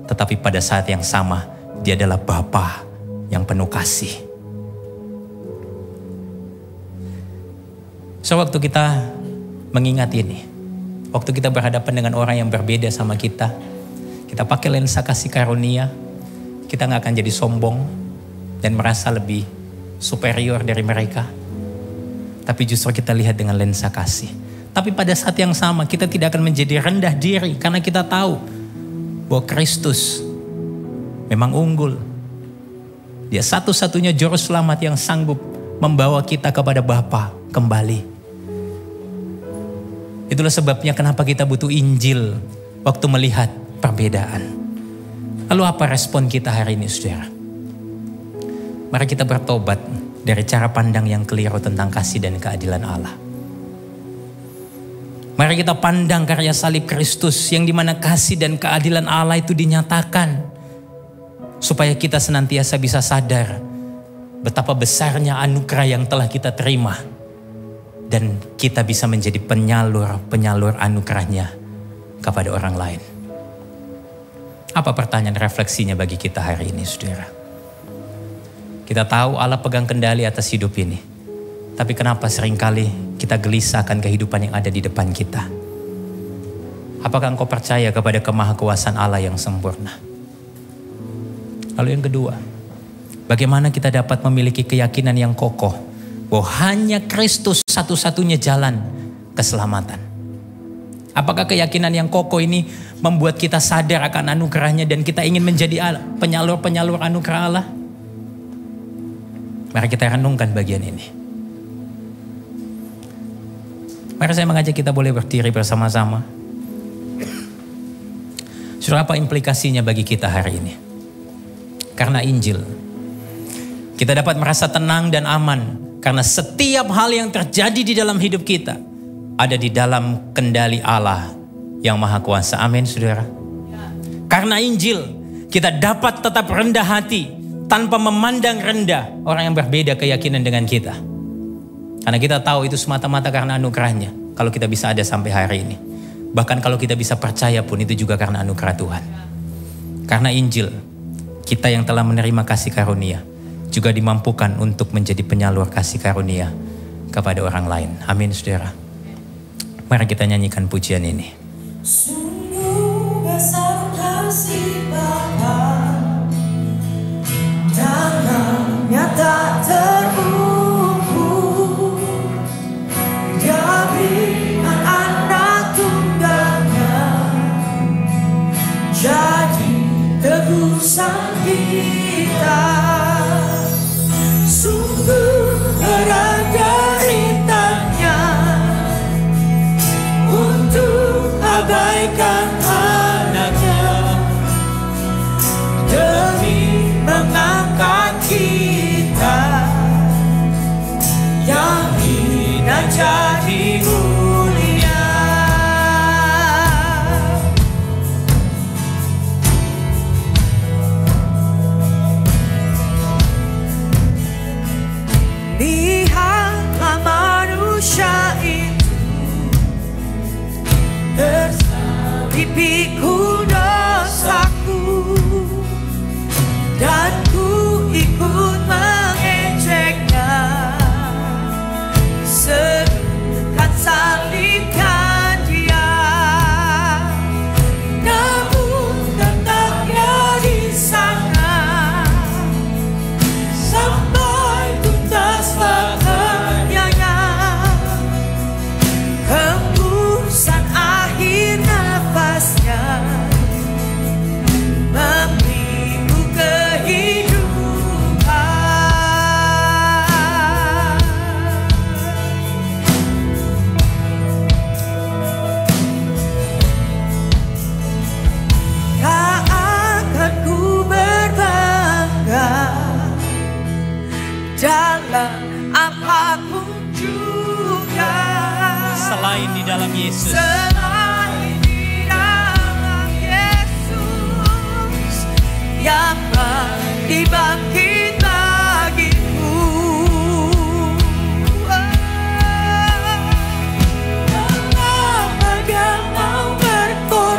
Tetapi pada saat yang sama, Dia adalah Bapa yang penuh kasih. So, waktu kita mengingat ini, waktu kita berhadapan dengan orang yang berbeda sama kita pakai lensa kasih karunia, kita gak akan jadi sombong dan merasa lebih superior dari mereka. Tapi justru kita lihat dengan lensa kasih. Tapi pada saat yang sama kita tidak akan menjadi rendah diri, karena kita tahu bahwa Kristus memang unggul. Dia satu-satunya juru selamat yang sanggup membawa kita kepada Bapa kembali. Itulah sebabnya kenapa kita butuh Injil waktu melihat perbedaan. Lalu apa respon kita hari ini, saudara? Mari kita bertobat dari cara pandang yang keliru tentang kasih dan keadilan Allah. Mari kita pandang karya salib Kristus yang dimana kasih dan keadilan Allah itu dinyatakan. Supaya kita senantiasa bisa sadar betapa besarnya anugerah yang telah kita terima. Dan kita bisa menjadi penyalur anugerahnya kepada orang lain. Apa pertanyaan refleksinya bagi kita hari ini, saudara? Kita tahu Allah pegang kendali atas hidup ini. Tapi kenapa seringkali kita gelisah akan kehidupan yang ada di depan kita? Apakah engkau percaya kepada kemahakuasaan Allah yang sempurna? Lalu yang kedua, bagaimana kita dapat memiliki keyakinan yang kokoh bahwa hanya Kristus satu-satunya jalan keselamatan? Apakah keyakinan yang kokoh ini membuat kita sadar akan anugerahnya dan kita ingin menjadi penyalur-penyalur anugerah Allah? Mari kita renungkan bagian ini. Mari saya mengajak kita boleh berdiri bersama-sama. Saudara, apa implikasinya bagi kita hari ini? Karena Injil, kita dapat merasa tenang dan aman. Karena setiap hal yang terjadi di dalam hidup kita ada di dalam kendali Allah yang Maha Kuasa. Amin, saudara. Karena Injil, kita dapat tetap rendah hati tanpa memandang rendah orang yang berbeda keyakinan dengan kita. Karena kita tahu itu semata-mata karena anugerahnya. Kalau kita bisa ada sampai hari ini. Bahkan kalau kita bisa percaya pun itu juga karena anugerah Tuhan. Karena Injil, kita yang telah menerima kasih karunia juga dimampukan untuk menjadi penyalur kasih karunia kepada orang lain. Amin, saudara. Mari kita nyanyikan pujian ini. Sungguh besar kasih Bapa, tangannya tak terukur. Dia berikan anak tunggalnya, jadi tebusan kita. Sungguh berat deritanya untuk abaikan anaknya, demi mengangkat kita yang hina jadi mulia. Lihatlah manusia itu tersalib pikul dosaku, dan ku ikut mengejeknya. Serukan salibkan dia, namun tetapnya di sana sampai tuntaslah karyanya. Hembusan akhir nafasnya memberiku kehidupan. Tak akan ku berbangga dalam apapun juga Selain di dalam Yesus. selain di dalam Yesus yang mati bangkit bagiku. Mengapa dia mau berkorban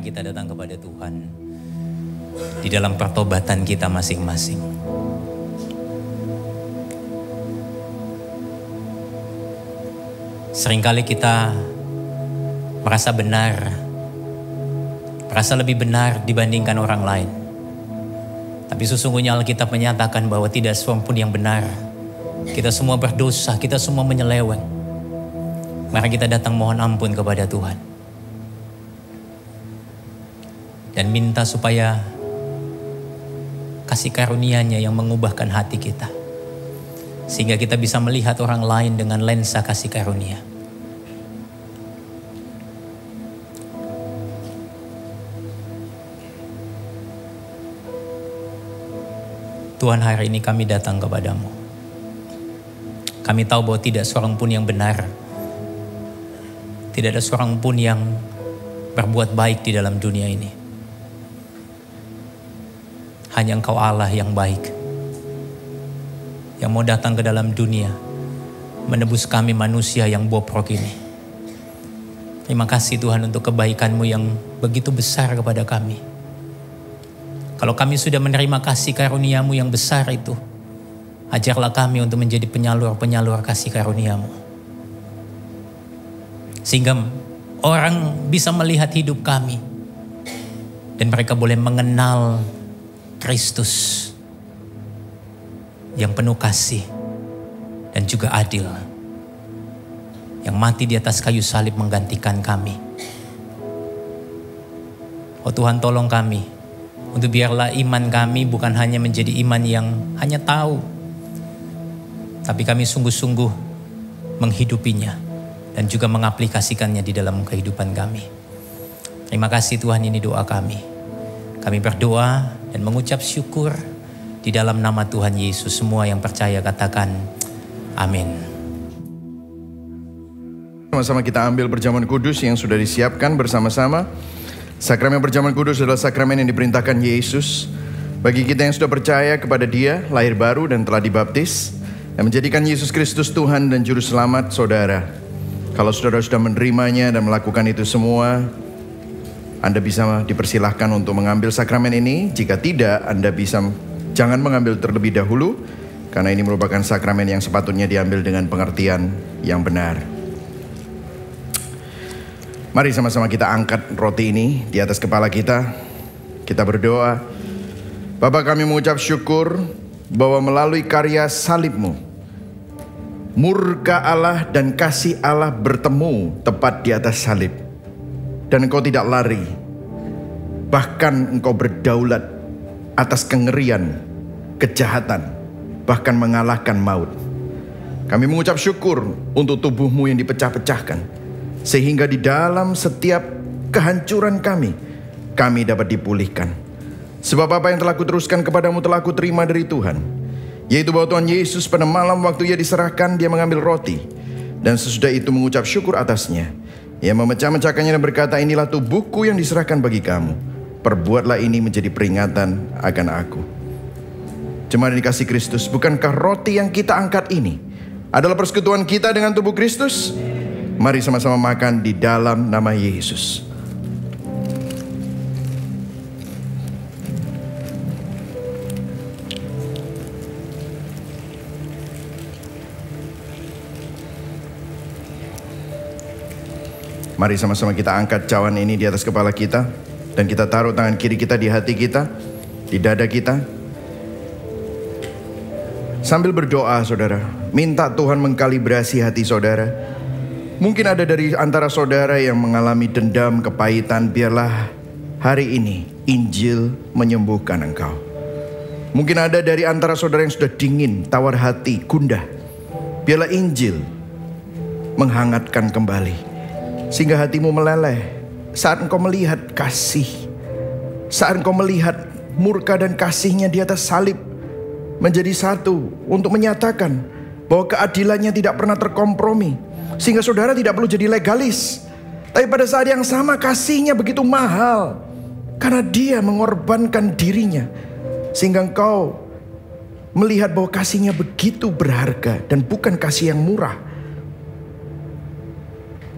kita datang kepada Tuhan di dalam pertobatan kita masing-masing. Seringkali kita merasa benar, merasa lebih benar dibandingkan orang lain. Tapi sesungguhnya Alkitab menyatakan bahwa tidak seorang pun yang benar. Kita semua berdosa, kita semua menyeleweng. Mari kita datang mohon ampun kepada Tuhan. Dan minta supaya kasih karunia-Nya yang mengubahkan hati kita. Sehingga kita bisa melihat orang lain dengan lensa kasih karunia. Tuhan, hari ini kami datang kepadamu. Kami tahu bahwa tidak seorang pun yang benar. Tidak ada seorang pun yang berbuat baik di dalam dunia ini. Hanya Engkau Allah yang baik. Yang mau datang ke dalam dunia. Menebus kami manusia yang bobrok ini. Terima kasih Tuhan untuk kebaikan-Mu yang begitu besar kepada kami. Kalau kami sudah menerima kasih karunia-Mu yang besar itu, ajarlah kami untuk menjadi penyalur-penyalur kasih karunia-Mu. Sehingga orang bisa melihat hidup kami. Dan mereka boleh mengenal Kristus yang penuh kasih dan juga adil. Yang mati di atas kayu salib menggantikan kami. Oh Tuhan, tolong kami. Untuk biarlah iman kami bukan hanya menjadi iman yang hanya tahu. Tapi kami sungguh-sungguh menghidupinya. Dan juga mengaplikasikannya di dalam kehidupan kami. Terima kasih Tuhan, ini doa kami. Kami berdoa dan mengucap syukur di dalam nama Tuhan Yesus. Semua yang percaya katakan amin. Sama-sama kita ambil perjamuan kudus yang sudah disiapkan bersama-sama. Sakramen perjamuan kudus adalah sakramen yang diperintahkan Yesus bagi kita yang sudah percaya kepada Dia, lahir baru dan telah dibaptis, yang menjadikan Yesus Kristus Tuhan dan Juru Selamat saudara. Kalau saudara sudah menerimanya dan melakukan itu semua, Anda bisa dipersilahkan untuk mengambil sakramen ini. Jika tidak, Anda jangan mengambil terlebih dahulu, karena ini merupakan sakramen yang sepatutnya diambil dengan pengertian yang benar. Mari sama-sama kita angkat roti ini di atas kepala kita. Kita berdoa. Bapa, kami mengucap syukur bahwa melalui karya salib-Mu, murka Allah dan kasih Allah bertemu tepat di atas salib. Dan Engkau tidak lari. Bahkan Engkau berdaulat atas kengerian, kejahatan, bahkan mengalahkan maut. Kami mengucap syukur untuk tubuh-Mu yang dipecah-pecahkan. Sehingga di dalam setiap kehancuran kami dapat dipulihkan. Sebab apa yang telah kuteruskan kepadamu telah kuterima dari Tuhan. Yaitu bahwa Tuhan Yesus pada malam waktu Ia diserahkan, Dia mengambil roti. Dan sesudah itu mengucap syukur atasnya. Ia memecah-mecahkannya dan berkata, inilah tubuhku yang diserahkan bagi kamu. Perbuatlah ini menjadi peringatan akan aku. Jemaat dikasihi Kristus, bukankah roti yang kita angkat ini adalah persekutuan kita dengan tubuh Kristus? Mari sama-sama makan di dalam nama Yesus. Mari sama-sama kita angkat cawan ini di atas kepala kita. Dan kita taruh tangan kiri kita di hati kita, di dada kita. Sambil berdoa saudara, minta Tuhan mengkalibrasi hati saudara. Mungkin ada dari antara saudara yang mengalami dendam, kepahitan. Biarlah hari ini Injil menyembuhkan engkau. Mungkin ada dari antara saudara yang sudah dingin, tawar hati, gundah. Biarlah Injil menghangatkan kembali, sehingga hatimu meleleh saat engkau melihat kasih, saat engkau melihat murka dan kasih-Nya di atas salib menjadi satu untuk menyatakan bahwa keadilannya tidak pernah terkompromi. Sehingga saudara tidak perlu jadi legalis. Tapi pada saat yang sama kasih-Nya begitu mahal. Karena Dia mengorbankan dirinya. Sehingga engkau melihat bahwa kasih-Nya begitu berharga. Dan bukan kasih yang murah.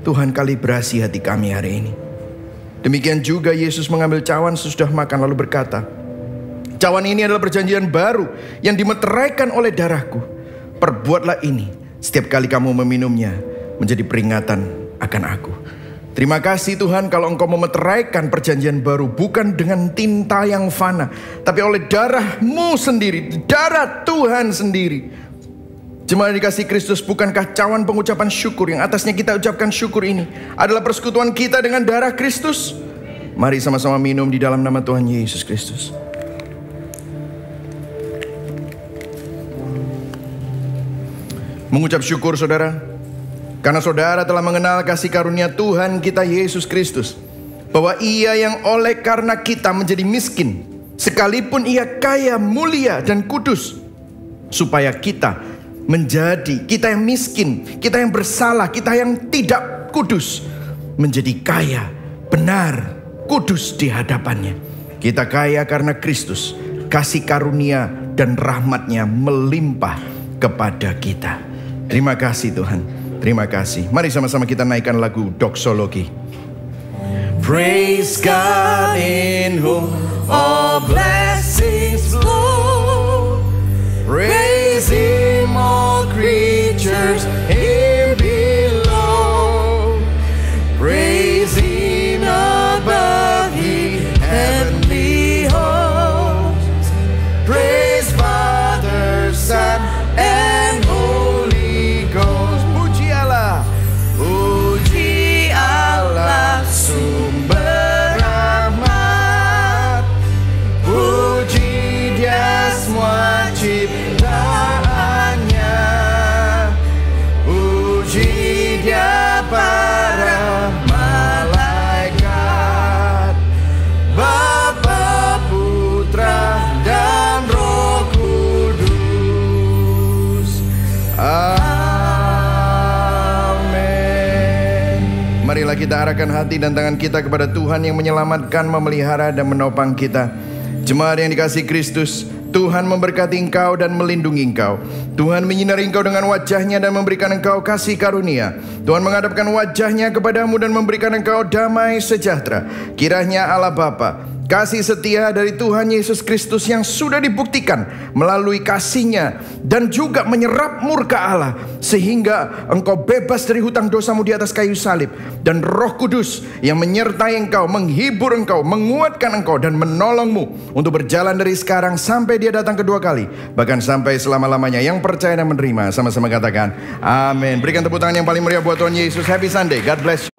Tuhan kalibrasi hati kami hari ini. Demikian juga Yesus mengambil cawan sesudah makan lalu berkata, cawan ini adalah perjanjian baru yang dimeteraikan oleh darahku. Perbuatlah ini setiap kali kamu meminumnya menjadi peringatan akan aku. Terima kasih Tuhan kalau Engkau memeteraikan perjanjian baru bukan dengan tinta yang fana, tapi oleh darah-Mu sendiri, darah Tuhan sendiri. Jemaat dikasih Kristus, bukankah cawan pengucapan syukur yang atasnya kita ucapkan syukur ini adalah persekutuan kita dengan darah Kristus? Mari sama-sama minum di dalam nama Tuhan Yesus Kristus. Mengucap syukur saudara, karena saudara telah mengenal kasih karunia Tuhan kita Yesus Kristus, bahwa Ia yang oleh karena kita menjadi miskin, sekalipun Ia kaya, mulia dan kudus, supaya kita yang miskin, kita yang bersalah, kita yang tidak kudus, menjadi kaya, benar, kudus di hadapannya. Kita kaya karena Kristus, kasih karunia dan rahmat-Nya melimpah kepada kita. Terima kasih Tuhan, terima kasih. Mari sama-sama kita naikkan lagu doksologi. Praise God in whom all blessings flow. Praise Him all creatures here below. Praise Him above ye heavenly hosts. Praise Father, Son, and Holy Ghost. Puji Allah, puji Allah sumber rahmat. Puji Dia semua ciptaannya. Puji Dia para malaikat, Bapa, Putra, dan Roh Kudus. Amin. Marilah kita arahkan hati dan tangan kita kepada Tuhan yang menyelamatkan, memelihara, dan menopang kita. Jemaat yang dikasihi Kristus, Tuhan memberkati engkau dan melindungi engkau. Tuhan menyinari engkau dengan wajah-Nya dan memberikan engkau kasih karunia. Tuhan menghadapkan wajah-Nya kepadamu dan memberikan engkau damai sejahtera. Kiranya Allah Bapa, kasih setia dari Tuhan Yesus Kristus yang sudah dibuktikan melalui kasih-Nya dan juga menyerap murka Allah, sehingga engkau bebas dari hutang dosamu di atas kayu salib, dan Roh Kudus yang menyertai engkau, menghibur engkau, menguatkan engkau, dan menolongmu untuk berjalan dari sekarang sampai Dia datang kedua kali, bahkan sampai selama-lamanya. Yang percaya dan menerima sama-sama katakan amin. Berikan tepuk tangan yang paling meriah buat Tuhan Yesus. Happy Sunday, God bless you.